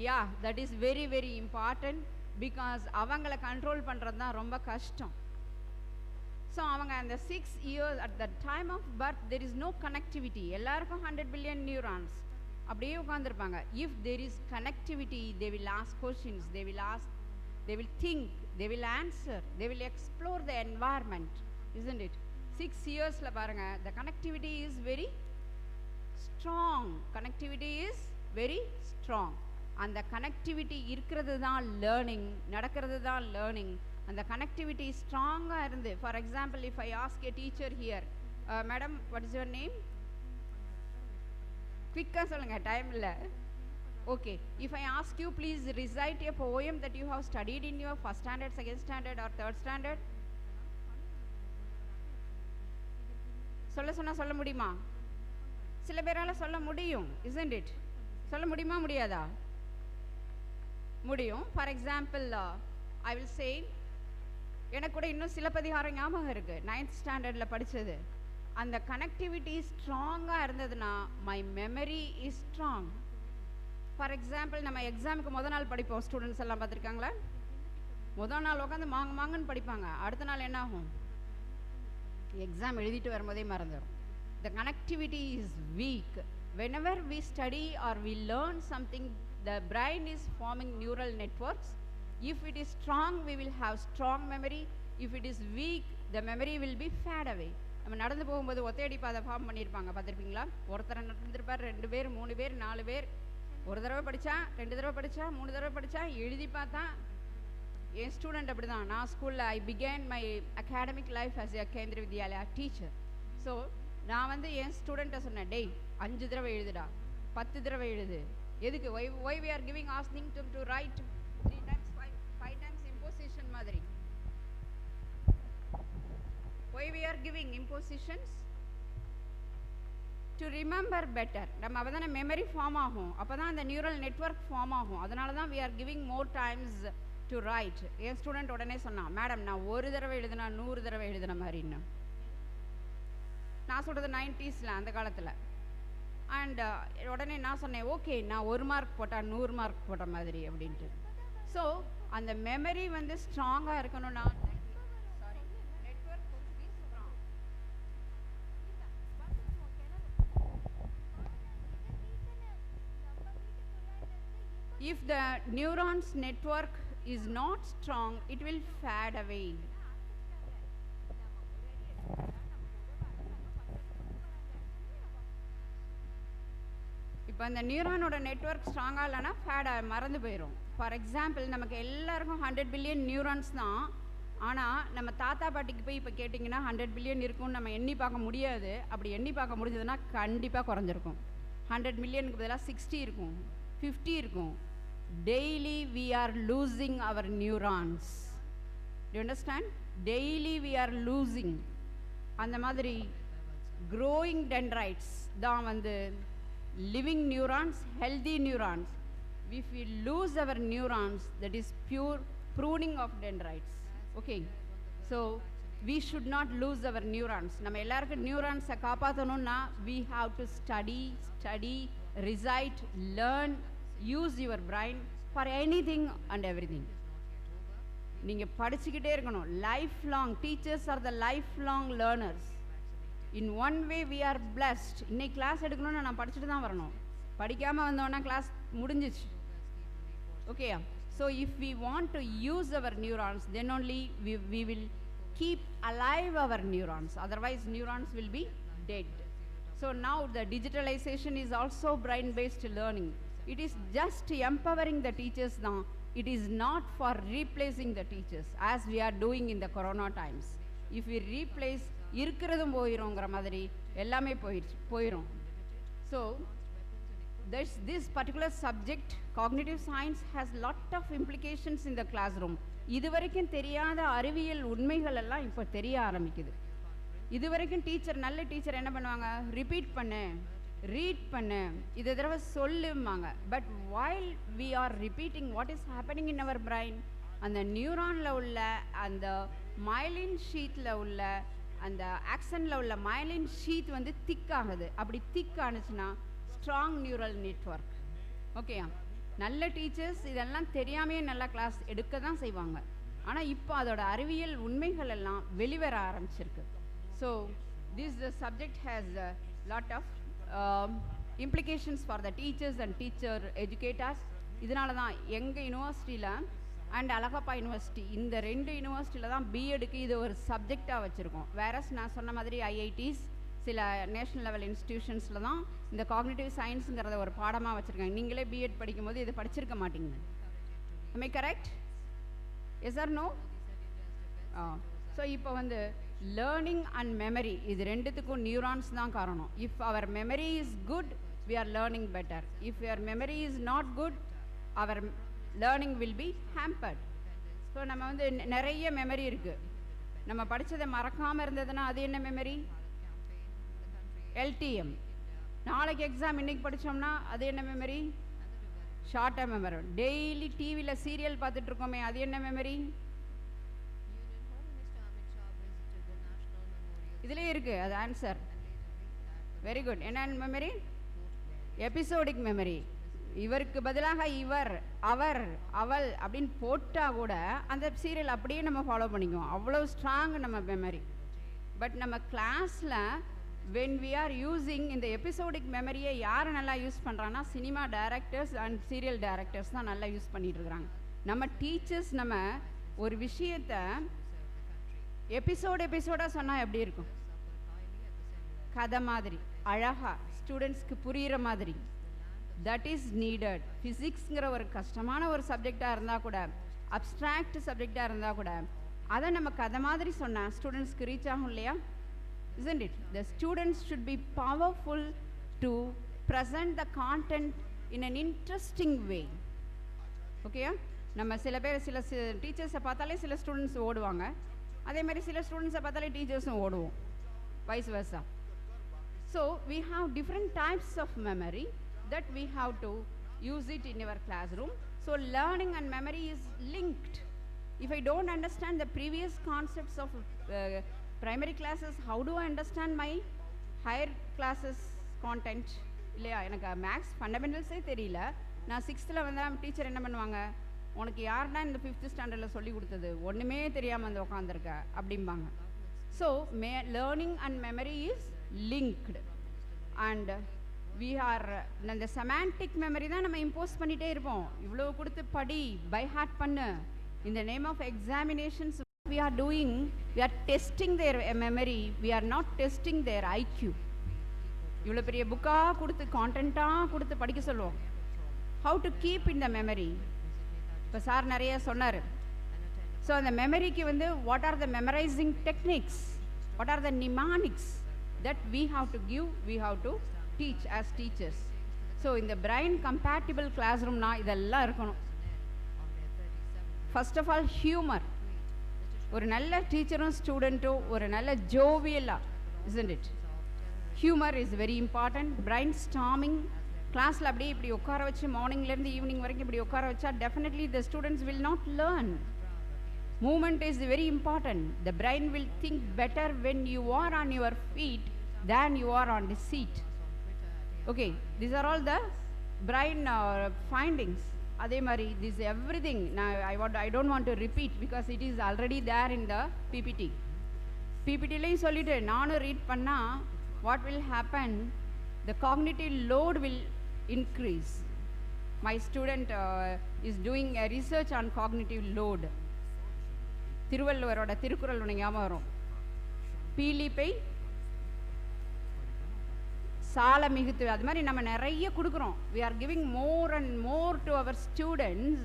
Yeah, that is very very important. Because அவங்கள கண்ட்ரோல் பண்ணுறது தான் ரொம்ப கஷ்டம். ஸோ அவங்க அந்த 6 years at the time of birth there is no connectivity. எல்லாருக்கும் 100 billion நியூரான்ஸ் அப்படியே உட்காந்துருப்பாங்க. If there is connectivity, they will ask questions, they will ask, they will think, they will answer, they will explore the environment, isn't it? 6 yearsல பாருங்க, the connectivity is very strong. Connectivity is very strong. அந்த connectivity இருக்கிறது தான் learning, நடக்கிறது தான் learning. அந்த connectivity ஸ்ட்ராங்காக இருந்து, for example if I ask a teacher here, madam what is your name? குவிக்காக சொல்லுங்கள், டைம் இல்லை. Okay, if I ask you please recite a poem that you have studied in your first standard, second standard or third standard, சொல்ல சொன்னால் சொல்ல முடியுமா? சில பேரால் சொல்ல முடியும், isn't it? சொல்ல முடியுமா முடியாதா? முடியும். For example I will say, எனக்கு கூட இன்னும் சிலப்பதிகாரம் ஞாபகம் இருக்குது, 9th ஸ்டாண்டர்டில் படித்தது. அந்த கனெக்டிவிட்டி ஸ்ட்ராங்காக இருந்ததுன்னா my memory is strong. For example நம்ம எக்ஸாமுக்கு முதல் நாள் படிப்போம், ஸ்டூடெண்ட்ஸ் எல்லாம் பார்த்துருக்காங்களா? முதல் நாள் உட்காந்து மாங்குன்னு படிப்பாங்க, அடுத்த நாள் என்ன ஆகும்? எக்ஸாம் எழுதிட்டு வரும்போதே மறந்துடும். The connectivity is weak. Whenever we study or we learn something, the brain is forming neural networks. If it is strong, we will have strong memory. If it is weak, the memory will be fade away. நம்ம நடந்து போகும்போது ஒத்தையடி பாதை form பண்ணியிருப்பாங்க, பார்த்துருப்பீங்களா? ஒருத்தர் நடந்துருப்பார், 2 பேர் 3 பேர் 4 பேர், ஒரு தடவை படித்தா 2 தடவை படித்தா 3 தடவை படித்தா எழுதி பார்த்தா. என் ஸ்டூடெண்ட் அப்படி தான். நான் ஸ்கூலில் I began my academic life as a Kendriya Vidyalaya teacher. So நான் வந்து என் ஸ்டூடெண்ட்டை சொன்னேன், டேய் 5 தடவை எழுதுடா, 10 தடவை எழுது. எதுக்கு? Why we are giving asking to write 3 times 5 times imposition மாதிரி. Why we are giving impositions? To remember better. நம்ம அப்போ தானே மெமரி ஃபார்ம் ஆகும், அப்போ தான் அந்த நியூரல் நெட்வொர்க் ஃபார்ம் ஆகும். அதனால தான் we are giving more times to write. என் ஸ்டூடெண்ட் உடனே சொன்னான், மேடம் நான் ஒரு தடவை எழுதுனா 100 தடவை எழுதுன மாதிரின்னு. நான் சொல்கிறது 90s அந்த காலத்தில். அண்ட் உடனே நான் சொன்னேன், ஓகே நான் 1 மார்க் போட்டால் 100 மார்க் போட்ட மாதிரி அப்படின்ட்டு. ஸோ அந்த மெமரி வந்து ஸ்ட்ராங்காக இருக்கணும்னா, sorry, network strong. If the neurons network is not strong, it will fade away. இப்போ அந்த நியூரானோட நெட்வொர்க் ஸ்ட்ராங்காக இல்லைன்னா ஃபேட் மறந்து போயிடும். ஃபார் எக்ஸாம்பிள் நமக்கு எல்லாருக்கும் 100 பில்லியன் நியூரான்ஸ் தான். ஆனால் நம்ம தாத்தா பாட்டிக்கு போய் இப்போ கேட்டிங்கன்னா 100 பில்லியன் இருக்கும்னு நம்ம எண்ணி பார்க்க முடியாது. அப்படி எண்ணி பார்க்க முடிஞ்சதுன்னா கண்டிப்பாக குறைஞ்சிருக்கும். 100 மில்லியனுக்கு பதிலாக 60 இருக்கும், 50 இருக்கும். Daily we are losing our neurons. To understand? Daily we are losing. அந்த மாதிரி க்ரோயிங் டென்ட்ரைட்ஸ் தான் வந்து living neurons, healthy neurons. If we lose our neurons, that is pure pruning of dendrites. Okay, so we should not lose our neurons. நம்ம எல்லாருக்கும் நியூரான்ஸை காப்பாற்றணும்னா we have to study, recite, learn, use your brain for anything and everything. நீங்கள் படிச்சுக்கிட்டே இருக்கணும். Life long teachers are the life long learners. In one way we are blessed. இன்னைக்கு class எடுக்கணும்னு நான் படிச்சுட்டு தான் வரணும். படிக்காமல் வந்தோன்னா கிளாஸ் முடிஞ்சிச்சு. Okay, so if we want to use our neurons, then only we will keep alive our neurons. Otherwise neurons will be dead. So now the digitalization is also brain based learning. It is just empowering the teachers now. It is not for replacing the teachers as we are doing in the corona times. If we replace இருக்கிறதும் போயிடும்ங்கிற மாதிரி எல்லாமே போயிடும். So this particular subject, cognitive science, has lot of implications in the classroom. இதுவரைக்கும் தெரியாத அறிவியல் உண்மைகள் எல்லாம் இப்போ தெரிய ஆரம்பிக்குது. இதுவரைக்கும் நல்ல டீச்சர் என்ன பண்ணுவாங்க? ரிப்பீட் பண்ணு, ரீட் பண்ணு, இதை தடவை சொல்லுவாங்க. But while we are repeating, what is happening in our brain? அந்த நியூரானில் உள்ள அந்த மைலின் ஷீட்டில் உள்ள அந்த ஆக்சனில் உள்ள மைலின் ஷீட் வந்து திக் ஆகுது. அப்படி திக் ஆனிச்சுன்னா ஸ்ட்ராங் நியூரல் நெட்வொர்க். ஓகேயா? நல்ல டீச்சர்ஸ் இதெல்லாம் தெரியாமையே நல்லா கிளாஸ் எடுக்க தான் செய்வாங்க. ஆனால் இப்போ அதோட அறிவியல் உண்மைகள் எல்லாம் வெளிவர ஆரம்பிச்சிருக்கு. So this subject has lot of implications for the teachers and teacher educators. இதனால தான் எங்கள் யூனிவர்சிட்டியில் அண்ட் அழகப்பா யூனிவர்சிட்டி, இந்த 2 யூனிவர்சிட்டியில் தான் பிஎடுக்கு இது ஒரு சப்ஜெக்டாக வச்சுருக்கோம். வேறஸ் நான் சொன்ன மாதிரி ஐஐடிஸ், சில நேஷ்னல் லெவல் இன்ஸ்டிடியூஷன்ஸில் தான் இந்த காக்னிட்டிவ் சயின்ஸுங்கிறத ஒரு பாடமாக வச்சுருக்காங்க. நீங்களே பிஎட் படிக்கும்போது இதை படிச்சிருக்க மாட்டீங்க. am I correct? yes or no? So இப்போ வந்து லேர்னிங் அண்ட் மெமரி, இது ரெண்டுத்துக்கும் நியூரான்ஸ் தான் காரணம். If our memory is good, we are learning better. If your memory is not good, our learning will be hampered. So நம்ம வந்து நிறைய memory இருக்குது. நம்ம படித்ததை மறக்காமல் இருந்ததுன்னா அது என்ன மெமரி? எல்டிஎம். நாளைக்கு எக்ஸாம் இன்றைக்கி படித்தோம்னா அது என்ன memory? Short term memory. Daily டிவியில் சீரியல் பார்த்துட்ருக்கோமே, அது என்ன மெமரி? இதுலேயே இருக்குது அது ஆன்சர். Very good. என்ன மெமரி? Episodic memory. இவருக்கு பதிலாக இவர், அவர், அவள் அப்படின்னு போட்டால் கூட அந்த சீரியல் அப்படியே நம்ம ஃபாலோ பண்ணிக்குவோம். அவ்வளோ ஸ்ட்ராங் நம்ம மெமரி. பட் நம்ம கிளாஸில் when we are using இந்த எபிசோடிக் மெமரியை யார் நல்லா யூஸ் பண்ணுறாங்கன்னா cinema directors and serial directors தான் நல்லா யூஸ் பண்ணிகிட்ருக்குறாங்க. நம்ம டீச்சர்ஸ் நம்ம ஒரு விஷயத்தை எபிசோடாக சொன்னால் எப்படி இருக்கும்? கதை மாதிரி அழகாக ஸ்டூடெண்ட்ஸ்க்கு புரிகிற மாதிரி. That is needed. ஃபிசிக்ஸுங்கிற ஒரு கஷ்டமான ஒரு சப்ஜெக்டாக இருந்தால் கூட, அப்ஸ்ட்ராக்ட் சப்ஜெக்டாக இருந்தால் கூட, அதை நம்ம கதை மாதிரி சொன்னால் ஸ்டூடெண்ட்ஸ்க்கு ரீச் ஆகும் இல்லையா? isn't it? The students should be powerful to present the content in an interesting way. Okay? நம்ம சில பேர் சில டீச்சர்ஸை பார்த்தாலே சில ஸ்டூடெண்ட்ஸ் ஓடுவாங்க, அதே மாதிரி சில ஸ்டூடெண்ட்ஸை பார்த்தாலே டீச்சர்ஸும் ஓடுவோம், vice versa. So we have different types of memory that we have to use it in our classroom. So learning and memory is linked. If I don't understand the previous concepts of primary classes, how do I understand my higher classes content? இல்லையா? எனக்கு maths ஃபண்டமெண்டல்ஸே தெரியல. நான் 6th வந்தால் teacher என்ன பண்ணுவாங்க? உனக்கு யாருன்னா இந்த 5th ஸ்டாண்டர்டில் சொல்லி கொடுத்தது, ஒன்றுமே தெரியாமல் வந்து உட்காந்துருக்க அப்படிம்பாங்க. So learning and memory is linked. And we are இந்த செமான்டிக் மெமரி தான் நம்ம இம்போஸ் பண்ணிகிட்டே இருப்போம். இவ்வளோ கொடுத்து படி, பை ஹார்ட் பண்ணு. In the name of examinations, we are doing, we are testing their memory, we are not testing their IQ. இவ்வளோ பெரிய புக்காக கொடுத்து கான்டென்ட்டாக கொடுத்து படிக்க சொல்லுவோம். How to keep in the memory? இப்போ சார் நிறைய சொன்னார். ஸோ அந்த மெமரிக்கு வந்து what are the memorising techniques, what are the mnemonics that we have to give, we have to teach as teachers. So in the brain compatible classroom na idella irukanum. First of all, humor. ஒரு நல்ல டீச்சரும் ஸ்டூடெண்ட்டும் ஒரு நல்ல ஜோவியலா, isn't it? Humor is very important. Brain storming கிளாஸில் அப்படியே இப்படி உட்கார வச்சு மார்னிங்லேருந்து evening வரைக்கும் இப்படி உட்கார வச்சா definitely the students will not learn. Movement is very important. The brain will think better when you are on your feet than you are on the seat. Okay, these are all the brain findings. Adhe mari, this everything. Now I don't want to repeat because it is already there in the PPT. PPT லையும் சொல்லிட்டு நானும் read பண்ணா what will happen? The cognitive load will increase. My student is doing a research on cognitive load. திருவள்ளுவரோட Thirukkural உனக்கு ஞாபகம் வரும். பீலிப்பை சால மிகுத்து, அது மாதிரி நம்ம நிறைய கொடுக்குறோம். We are giving more and more to our students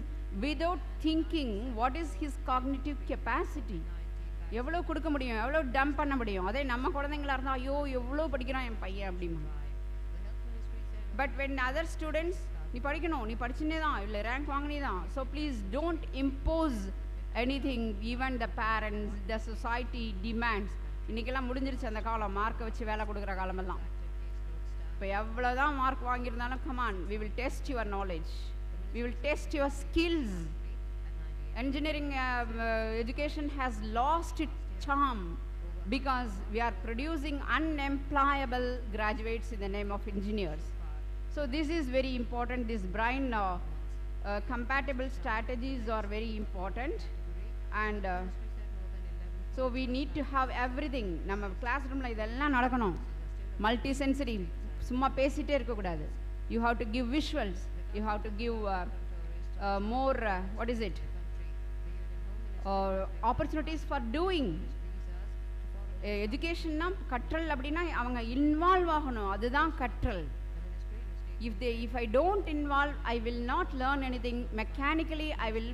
without thinking what is his cognitive capacity. எவ்வளோ கொடுக்க முடியும், எவ்வளோ டம்ப் பண்ண முடியும். அதே நம்ம குழந்தைங்களா இருந்தால் ஐயோ எவ்வளோ படிக்கிறான் என் பையன் அப்படிமா. பட் when other students, நீ படிக்கணும், நீ படிச்சுன்னே தான், இல்லை ரேங்க் வாங்கினே தான். So please don't impose anything, even the parents, the society demands. இன்றைக்கெல்லாம் முடிஞ்சிருச்சு அந்த காலம், மார்க்கை வச்சு வேலை கொடுக்குற காலமெல்லாம். இப்போ எவ்வளோ தான் mark வாங்கியிருந்தாலும் come on, we will test your knowledge, we will test your skills. Engineering education has lost its charm because we are producing unemployable graduates in the name of engineers. So this is very important. This brain compatible strategies are very important. And so we need to have everything. நம்ம கிளாஸ்ரூமில் இதெல்லாம் நடக்கணும். Multi sensory, சும்மா பேசிகிட்டே இருக்கக்கூடாது. You have to give visuals, you have to give more what is it, opportunities for doing. எஜுகேஷன்னா கற்றல் அப்படின்னா அவங்க involve ஆகணும், அதுதான் கற்றல். If I don't involve, I will not learn anything. Mechanically I will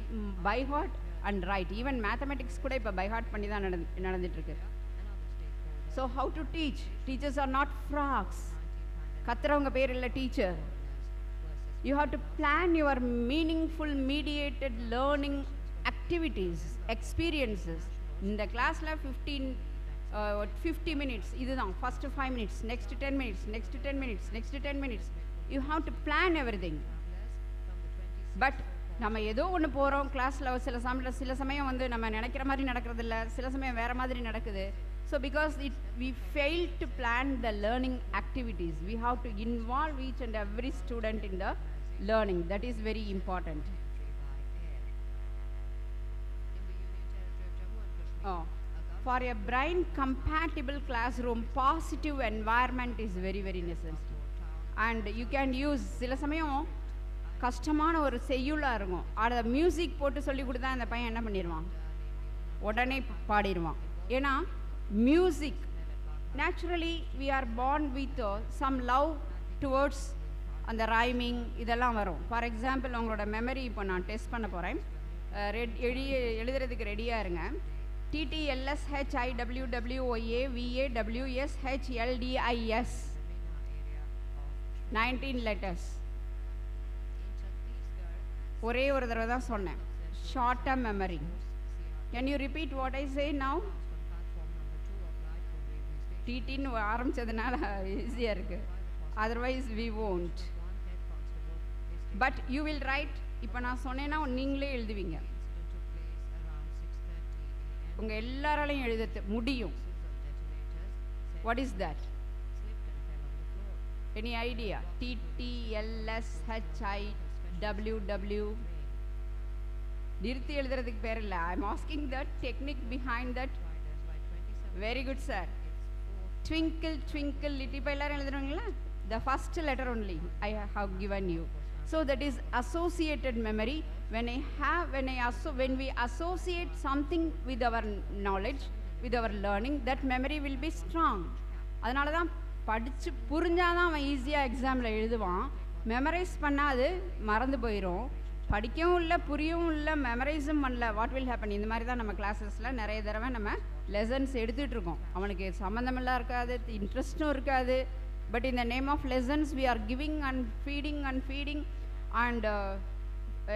by heart and write. Even mathematics கூட இப்போ by heart பண்ணி தான் நடந்துட்டு இருக்கு. So how to teach? Teachers are not frogs. கத்துறவங்க பேர் இல்லை teacher. You have to plan your meaningful mediated learning activities, experiences. இந்த கிளாஸில் 50 minutes இதுதான், first 5 minutes, next 10 minutes, next 10 minutes, next 10 minutes. You have to plan everything. But நம்ம ஏதோ ஒன்று போகிறோம் கிளாஸில், சில சமயம் வந்து நம்ம நினைக்கிற மாதிரி நடக்கிறதில்ல, சில சமயம் வேறு மாதிரி நடக்குது. So because we fail to plan the learning activities. We have to involve each and every student in the learning. That is very important. For a brain compatible classroom, positive environment is very very necessary. And you can use, சில சமயம் கஷ்டமான ஒரு செய்யுளாக இருக்கும், அதை music போட்டு சொல்லி கொடுத்தா அந்த பையன் என்ன பண்ணிடுவான், உடனே பாடிடுவான். ஏன்னா music naturally we are born with some love towards அந்த ரைமிங் இதெல்லாம் வரும். ஃபார் எக்ஸாம்பிள் உங்களோட மெமரி இப்போ நான் டெஸ்ட் பண்ண போகிறேன், எழுதுறதுக்கு ரெடியாக இருங்க. TTLSHIWWOAVAWSHLDIS 19 letters. ஒரே ஒரு தடவை தான் சொன்னேன். Short term memory. Can you repeat what I say now? டிடின்னு ஆரம்பித்ததுனால ஈஸியாக இருக்குது, otherwise we won't. But you will write. இப்போ நான் சொன்னேன்னா நீங்களே எழுதுவீங்க, உங்கள் எல்லாராலையும் எழுத முடியும். What is that? Any idea? TTLSHIWW. நிறுத்தி எழுதுறதுக்கு பேர் இல்லை. I am asking the technique behind that. Very good sir. Twinkle twinkle little, இப்போ எல்லாரும் எழுதுறவங்களா? The first letter only I have given you. So that is associated memory. When we associate something with our knowledge, with our learning, that memory will be strong. அதனால தான் படித்து புரிஞ்சாதான் அவன் ஈஸியாக எக்ஸாமில் எழுதுவான். Memorise பண்ணால் அது மறந்து போயிடும். படிக்கவும் இல்லை, புரியவும் இல்லை, மெமரைஸும் பண்ணல, வாட் வில் ஹேப்பன்? இந்த மாதிரி தான் நம்ம கிளாஸஸில் நிறைய தடவை நம்ம லெசன்ஸ் எடுத்துகிட்ருக்கோம். அவனுக்கு சம்மந்தமெல்லாம் இருக்காது, இன்ட்ரெஸ்ட்டும் இருக்காது. பட் இந்த name of lessons we are giving and feeding and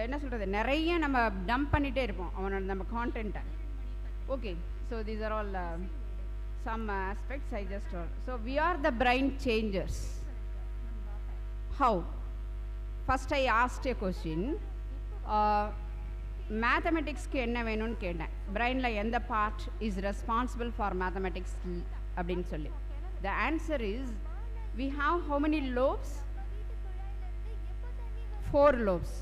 என்ன சொல்கிறது, நிறைய நம்ம டம்ப் பண்ணிகிட்டே இருப்போம் அவனோட நம்ம கான்டென்ட்டை. Okay, so these are all some aspects I just told. So we are the brain changers. How? First I asked a question. Mathematics-க்கு என்ன வேணும்னு கேட்டேன். பிரெயினில் எந்த part is responsible for mathematics அப்படின்னு சொல்லி. The answer is, we have how many lobes? 4 lobes.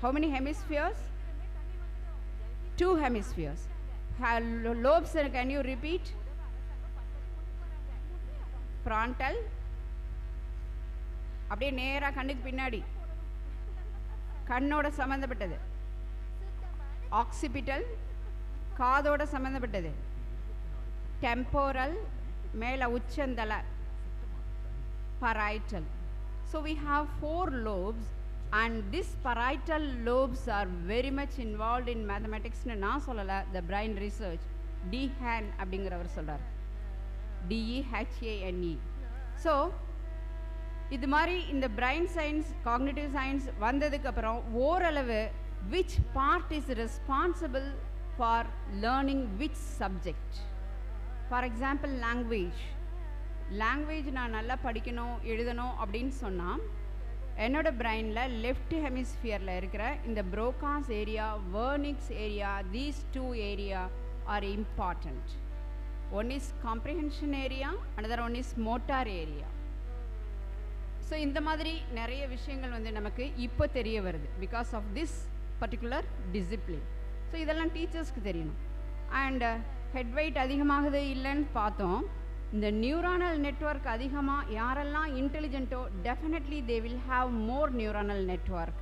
How many hemispheres? 2 hemispheres. Lobes, can you repeat? Frontal, அப்படியே நேராக கண்ணுக்கு பின்னாடி, கண்ணோட சம்மந்தப்பட்டது. ஆக்சிபிட்டல், காதோட சம்மந்தப்பட்டது. டெம்போரல், மேலே உச்சந்தலை. parietal. So we have 4 lobes, and these parietal lobes are very much involved in mathematics. நான் சொல்லலை, the brain research Dehan அப்படிங்கிறவர் சொல்கிறார். DEHANE. ஸோ இது மாதிரி இந்த பிரெயின் சயின்ஸ், காக்னிட்டிவ் சயின்ஸ் வந்ததுக்கப்புறம் ஓரளவு which part is responsible for learning which subject. For example, language நான் நல்லா படிக்கணும், எழுதணும் அப்படின்னு சொன்னால், என்னோட பிரெயினில் லெஃப்ட் ஹெமிஸ்பியரில் இருக்கிற இந்த Broca's area, வர்னிக்ஸ் area, these 2 area are important. One is comprehension area, another one is motor area. ஸோ இந்த மாதிரி நிறைய விஷயங்கள் வந்து நமக்கு இப்போ தெரிய வருது because of this particular discipline. So இதெல்லாம் டீச்சர்ஸ்க்கு தெரியணும். அண்ட் ஹெட் வெயிட் அதிகமாகுது இல்லைன்னு பார்த்தோம். இந்த நியூரானல் நெட்வொர்க் அதிகமாக யாரெல்லாம் இன்டெலிஜென்ட்டோ definitely they will have more neuronal network.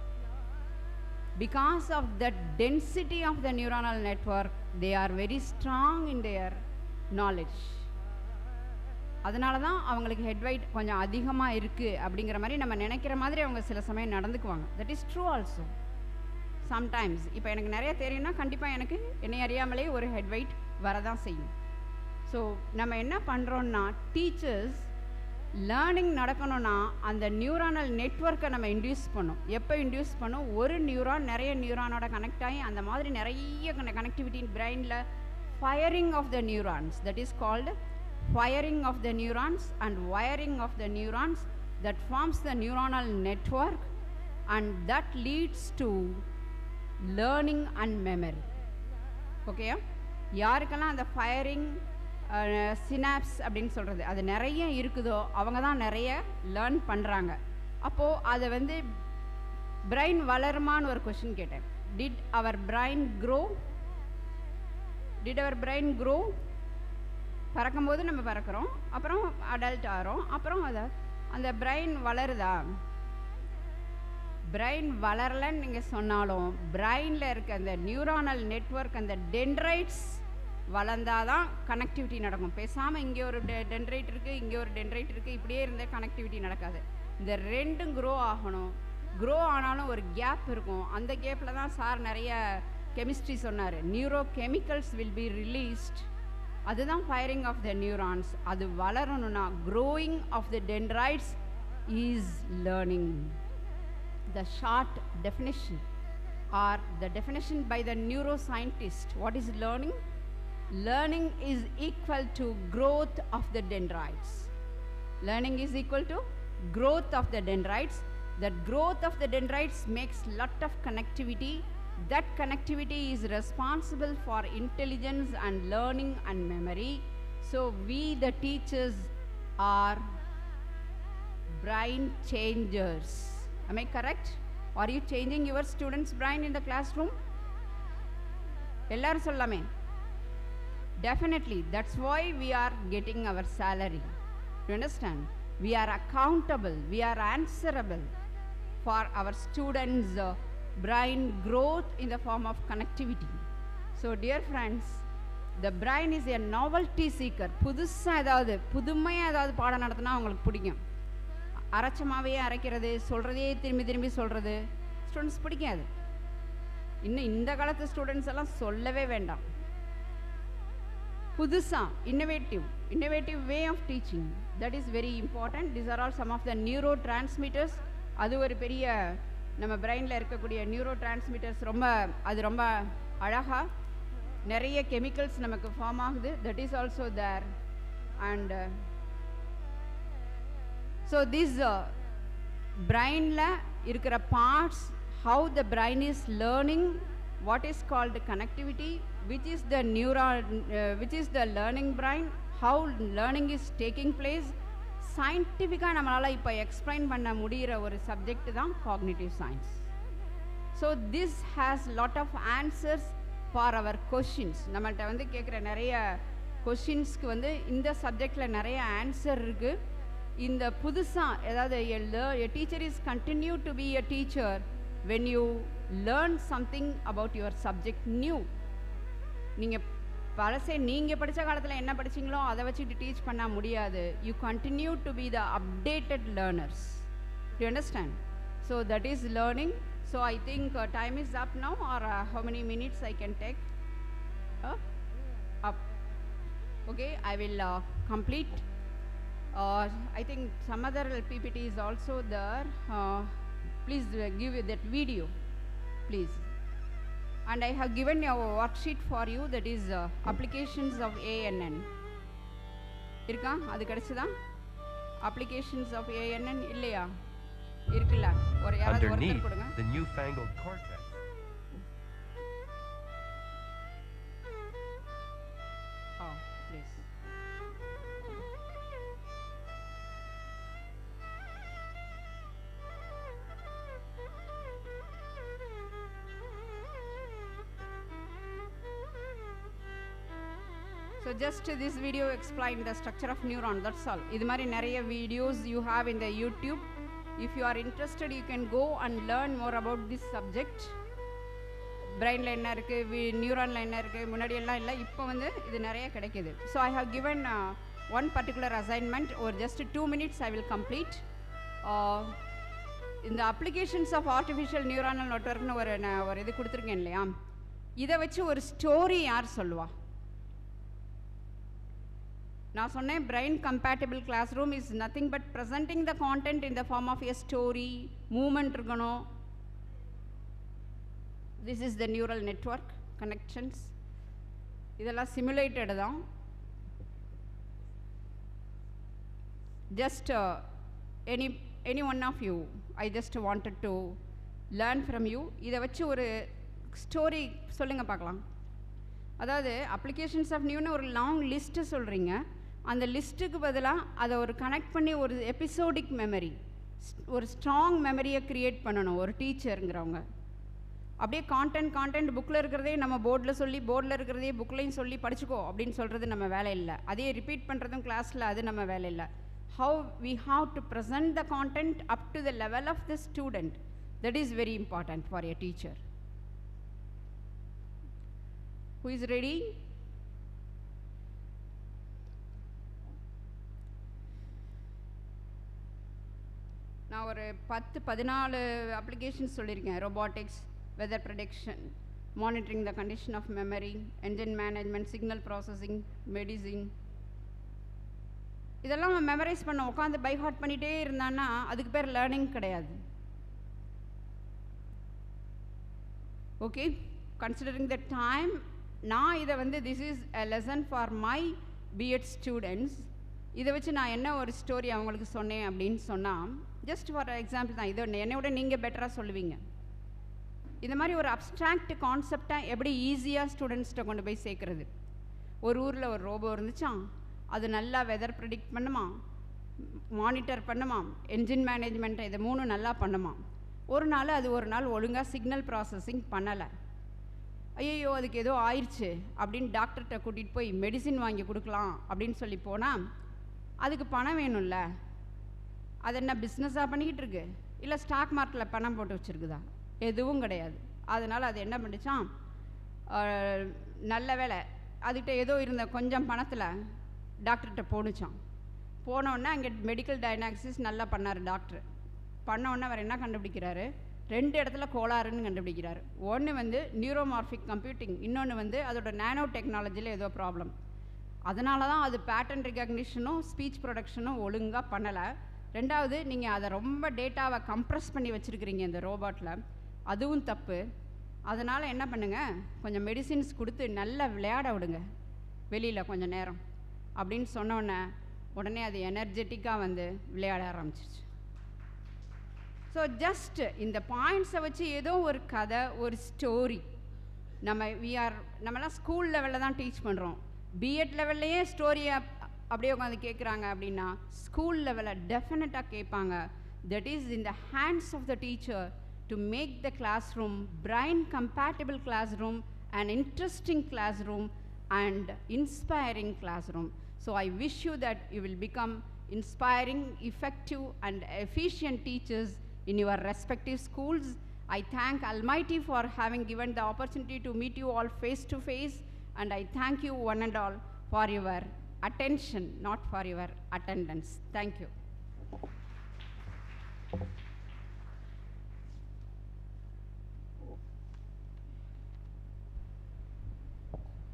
Because of the density of the neuronal network, they are very strong in their knowledge. அதனால தான் அவங்களுக்கு ஹெட் வெயிட் கொஞ்சம் அதிகமாக இருக்குது அப்படிங்கிற மாதிரி நம்ம நினைக்கிற மாதிரி அவங்க சில சமயம் நடந்துக்குவாங்க. That is true also. Sometimes இப்போ எனக்கு நிறைய தெரியும்னா கண்டிப்பாக எனக்கு என்னை அறியாமலே ஒரு ஹெட் வெயிட் வரதான் செய்யும். ஸோ நம்ம என்ன பண்ணுறோன்னா, டீச்சர்ஸ் லேர்னிங் நடக்கணும்னா அந்த நியூரானல் நெட்வொர்க்கை நம்ம இன்டியூஸ் பண்ணோம். எப்போ இன்டியூஸ் பண்ணோம்? ஒரு நியூரான் நிறைய நியூரானோட கனெக்ட் ஆகி அந்த மாதிரி நிறைய கனெக்டிவிட்டி பிரெயினில் firing of the neurons, that is called firing of the neurons and wiring of the neurons, that forms the neuronal network, and that leads to learning and memory. Okay, யாருக்கெல்லாம் அந்த firing synapse அப்படின்னு சொல்கிறது அது நிறைய இருக்குதோ அவங்க தான் நிறைய லேர்ன் பண்ணுறாங்க. அப்போது அதை வந்து பிரெயின் வளருமான்னு ஒரு கொஷின் கேட்டேன். Did our brain grow? பறக்கும்போது நம்ம பறக்கிறோம், அப்புறம் அடல்ட் ஆகிறோம், அப்புறம் அந்த பிரெயின் வளருதா? பிரெயின் வளரலன்னு நீங்கள் சொன்னாலும் பிரெயினில் இருக்க அந்த நியூரானல் நெட்வொர்க், அந்த டென்ட்ரைட்ஸ் வளர்ந்தாதான் கனெக்டிவிட்டி நடக்கும். பேசாமல் இங்கே ஒரு டென்ட்ரைட் இருக்குது, இங்கே ஒரு டென்ட்ரைட் இருக்குது, இப்படியே இருந்தால் கனெக்டிவிட்டி நடக்காது. இந்த ரெண்டும் க்ரோ ஆகணும். க்ரோ ஆனாலும் ஒரு கேப் இருக்கும். அந்த கேப்பில் தான் சார் நிறைய கெமிஸ்ட்ரி சொன்னார். Neuro chemicals will be released. அதுதான் ஃபயரிங் ஆஃப் த நியூரான்ஸ். அது வளரணும்னா growing of the dendrites is learning. The short definition are the definition by the neuroscientist, what is learning? Learning is equal to growth of the dendrites. Learning is equal to growth of the dendrites. That growth of the dendrites makes lot of connectivity. That connectivity is responsible for intelligence and learning and memory. So we the teachers are brain changers. Am I correct? Are you changing your students' brain in the classroom? எல்லாரும் சொல்லாமே. Definitely, that's why we are getting our salary. You understand? We are accountable, we are answerable for our students' brain growth in the form of connectivity. So dear friends, the brain is a novelty seeker. புதுசாக ஏதாவது புதுமையாக ஏதாவது பாடம் நடத்தினா அவங்களுக்கு பிடிக்கும். அரைச்சமாவே அரைக்கிறது, சொல்கிறதே திரும்பி திரும்பி சொல்கிறது ஸ்டூடெண்ட்ஸ் பிடிக்காது. இன்னும் இந்த காலத்து ஸ்டூடெண்ட்ஸ் எல்லாம் சொல்லவே வேண்டாம். புதுசாக innovative way of teaching, that is very important. These are all some of the neuro transmitters. அது ஒரு பெரிய நம்ம பிரெயினில் இருக்கக்கூடிய நியூரோ டிரான்ஸ்மிட்டர்ஸ் ரொம்ப அழகாக நிறைய கெமிக்கல்ஸ் நமக்கு ஃபார்ம் ஆகுது. That is also there. And so this பிரெயினில் இருக்கிற parts, how the brain is learning, what is called connectivity, which is the learning brain, how learning is taking place. சயின்டிஃபிக்காக நம்மளால் இப்போ எக்ஸ்பிளைன் பண்ண முடிகிற ஒரு சப்ஜெக்ட் தான் cognitive science. So this has lot of answers for our questions. நம்மள்கிட்ட வந்து கேட்குற நிறைய கொஷின்ஸ்க்கு வந்து இந்த சப்ஜெக்டில் நிறைய ஆன்சர் இருக்குது. இந்த புதுசாக ஏதாவது a teacher is continue to be a teacher when you learn something about your subject new. நீங்கள் நீங்கள் படித்த காலத்தில் என்ன படிச்சிங்களோ அதை வச்சுட்டு டீச் பண்ண முடியாது. You continue to be the updated learners. To understand? So that is learning. So I think time is up now, or how many minutes I can take? Up. Okay, I will complete. I think some other PPT is also there. Please give that video, please. And I have given a worksheet for you, that is applications of ANN. இருக்கா? அது கிடைச்சதா? applications of ANN இல்லையா? இருக்குல்ல? ஒரு யாராவது ஒருத்தர் கொடுங்க. The newfangled cortex. Please. So just this video explain the structure of neuron, that's all. இது மாதிரி நிறைய videos you have in the YouTube. If you are interested, you can go and learn more about this subject. பிரெயினில் என்ன இருக்குது, நியூரானில் என்ன இருக்குது, முன்னாடி எல்லாம் இல்லை, இப்போ வந்து இது நிறைய கிடைக்கிது. So I have given one particular assignment, or just 2 minutes I will complete. இந்த applications of artificial neuronal networkனு ஒரு இது கொடுத்துருக்கேன் இல்லையா, இதை வச்சு ஒரு ஸ்டோரி யார் சொல்லுவா? நான் சொன்னேன் brain compatible classroom is nothing but presenting the content in the form of a story. movement இருக்கணும். This is the neural network connections. இதெல்லாம் simulated தான். Just any one of you, I just wanted to learn from you. இதை வச்சு ஒரு story சொல்லுங்க பார்க்கலாம். அதாவது applications of நியூன்னு ஒரு லாங் லிஸ்ட்டு சொல்கிறீங்க, அந்த லிஸ்ட்டுக்கு பதிலாக அதை ஒரு கனெக்ட் பண்ணி ஒரு எபிசோடிக் மெமரி, ஒரு ஸ்ட்ராங் மெமரியை க்ரியேட் பண்ணணும் ஒரு டீச்சருங்கிறவங்க. அப்படியே கான்டென்ட் புக்கில் இருக்கிறதே நம்ம போர்டில் சொல்லி, போர்டில் இருக்கிறதே புக்லையும் சொல்லி படிச்சுக்கோ அப்படின்னு சொல்கிறது நம்ம வேலை இல்லை. அதே ரிப்பீட் பண்ணுறதும் கிளாஸில் அது நம்ம வேலை இல்லை. how we have to present the content up to the level of the student, that is very important for a teacher. Who is ready? நான் ஒரு 10-14 applications சொல்லியிருக்கேன். robotics, weather prediction, monitoring the condition of memory, engine management, signal processing, medicine. இதெல்லாம் memorise பண்ண உட்காந்து by heart பண்ணிகிட்டே இருந்தான்னா அதுக்கு பேர் லேர்னிங் கிடையாது. ஓகே, கன்சிடரிங் த டைம், நான் இதை வந்து this is a lesson for my BEd students. இதை வச்சு நான் என்ன ஒரு ஸ்டோரி அவங்களுக்கு சொன்னேன் அப்படின்னு சொன்னால், ஜஸ்ட் ஃபார் எக்ஸாம்பிள் தான், இது என்னை விட நீங்கள் பெட்டராக சொல்லுவீங்க. இந்த மாதிரி ஒரு அப்ஸ்ட்ராக்ட் கான்செப்டாக எப்படி ஈஸியாக ஸ்டூடெண்ட்ஸ்கிட்ட கொண்டு போய் சேர்க்குறது. ஒரு ஊரில் ஒரு ரோபோ இருந்துச்சான், அது நல்லா வெதர் ப்ரிடிக்ட் பண்ணுமா, மானிட்டர் பண்ணுமா, என்ஜின் மேனேஜ்மெண்ட், இதை 3 நல்லா பண்ணுமா. ஒரு நாள் ஒழுங்காக சிக்னல் ப்ராசஸிங் பண்ணலை. ஐயோ அதுக்கு ஏதோ ஆயிடுச்சு அப்படின்னு டாக்டர்கிட்ட கூட்டிகிட்டு போய் மெடிசின் வாங்கி கொடுக்கலாம் அப்படின்னு சொல்லி போனால், அதுக்கு பணம் வேணும்ல. அது என்ன பிஸ்னஸாக பண்ணிக்கிட்டு இருக்கு, இல்லை ஸ்டாக் மார்க்கெட்டில் பணம் போட்டு வச்சுருக்குதா? எதுவும் கிடையாது. அதனால் அது என்ன பண்ணிச்சான், நல்ல வேலை அதுக்கிட்ட ஏதோ இருந்த கொஞ்சம் பணத்தில் டாக்டர்கிட்ட போணுச்சான். போனோடனே அங்கே மெடிக்கல் டயக்னாசிஸ் நல்லா பண்ணார் டாக்டர். பண்ணோடனே அவர் என்ன கண்டுபிடிக்கிறாரு, 2 இடத்துல கோளாறுன்னு கண்டுபிடிக்கிறார். ஒன்று வந்து நியூரோமார்பிக் கம்ப்யூட்டிங், இன்னொன்று வந்து அதோட நானோ டெக்னாலஜியில் ஏதோ ப்ராப்ளம். அதனால தான் அது பேட்டர்ன் ரெகக்னிஷனும் ஸ்பீச் ப்ரொடக்ஷனும் ஒழுங்காக பண்ணலை. 2வது, நீங்கள் அதை ரொம்ப டேட்டாவை கம்ப்ரெஸ் பண்ணி வச்சுருக்கிறீங்க இந்த ரோபாட்டில், அதுவும் தப்பு. அதனால் என்ன பண்ணுங்கள், கொஞ்சம் மெடிசின்ஸ் கொடுத்து நல்லா விளையாட விடுங்க வெளியில் கொஞ்சம் நேரம் அப்படின்னு சொன்னோன்னே உடனே அது எனர்ஜெட்டிக்காக வந்து விளையாட ஆரம்பிச்சிருச்சு. ஸோ ஜஸ்ட் இந்த பாயிண்ட்ஸை வச்சு ஏதோ ஒரு கதை, ஒரு ஸ்டோரி, நம்மலாம் ஸ்கூல் லெவலில் தான் டீச் பண்ணுறோம். பிஎட் லெவல்லையே ஸ்டோரியை அப்படியே உட்காந்து கேட்குறாங்க அப்படின்னா ஸ்கூல் லெவலில் டெஃபினட்டாக கேட்பாங்க. That is in the hands of the teacher to make the class room brain compatible class room, an interesting classroom and inspiring classroom. So I wish you that you will become inspiring, effective and efficient teachers in your respective schools. I thank Almighty for having given the opportunity to meet you all face to face, and I thank you one and all for your attention, not for your attendance. Thank you.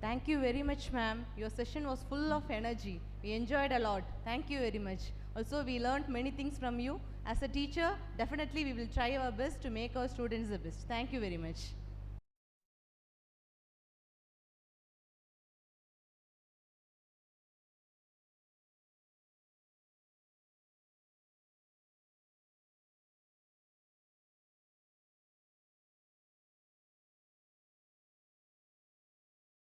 Thank you very much, ma'am. Your session was full of energy. We enjoyed a lot. Thank you very much. Also, we learned many things from you. As a teacher, definitely we will try our best to make our students the best. Thank you very much.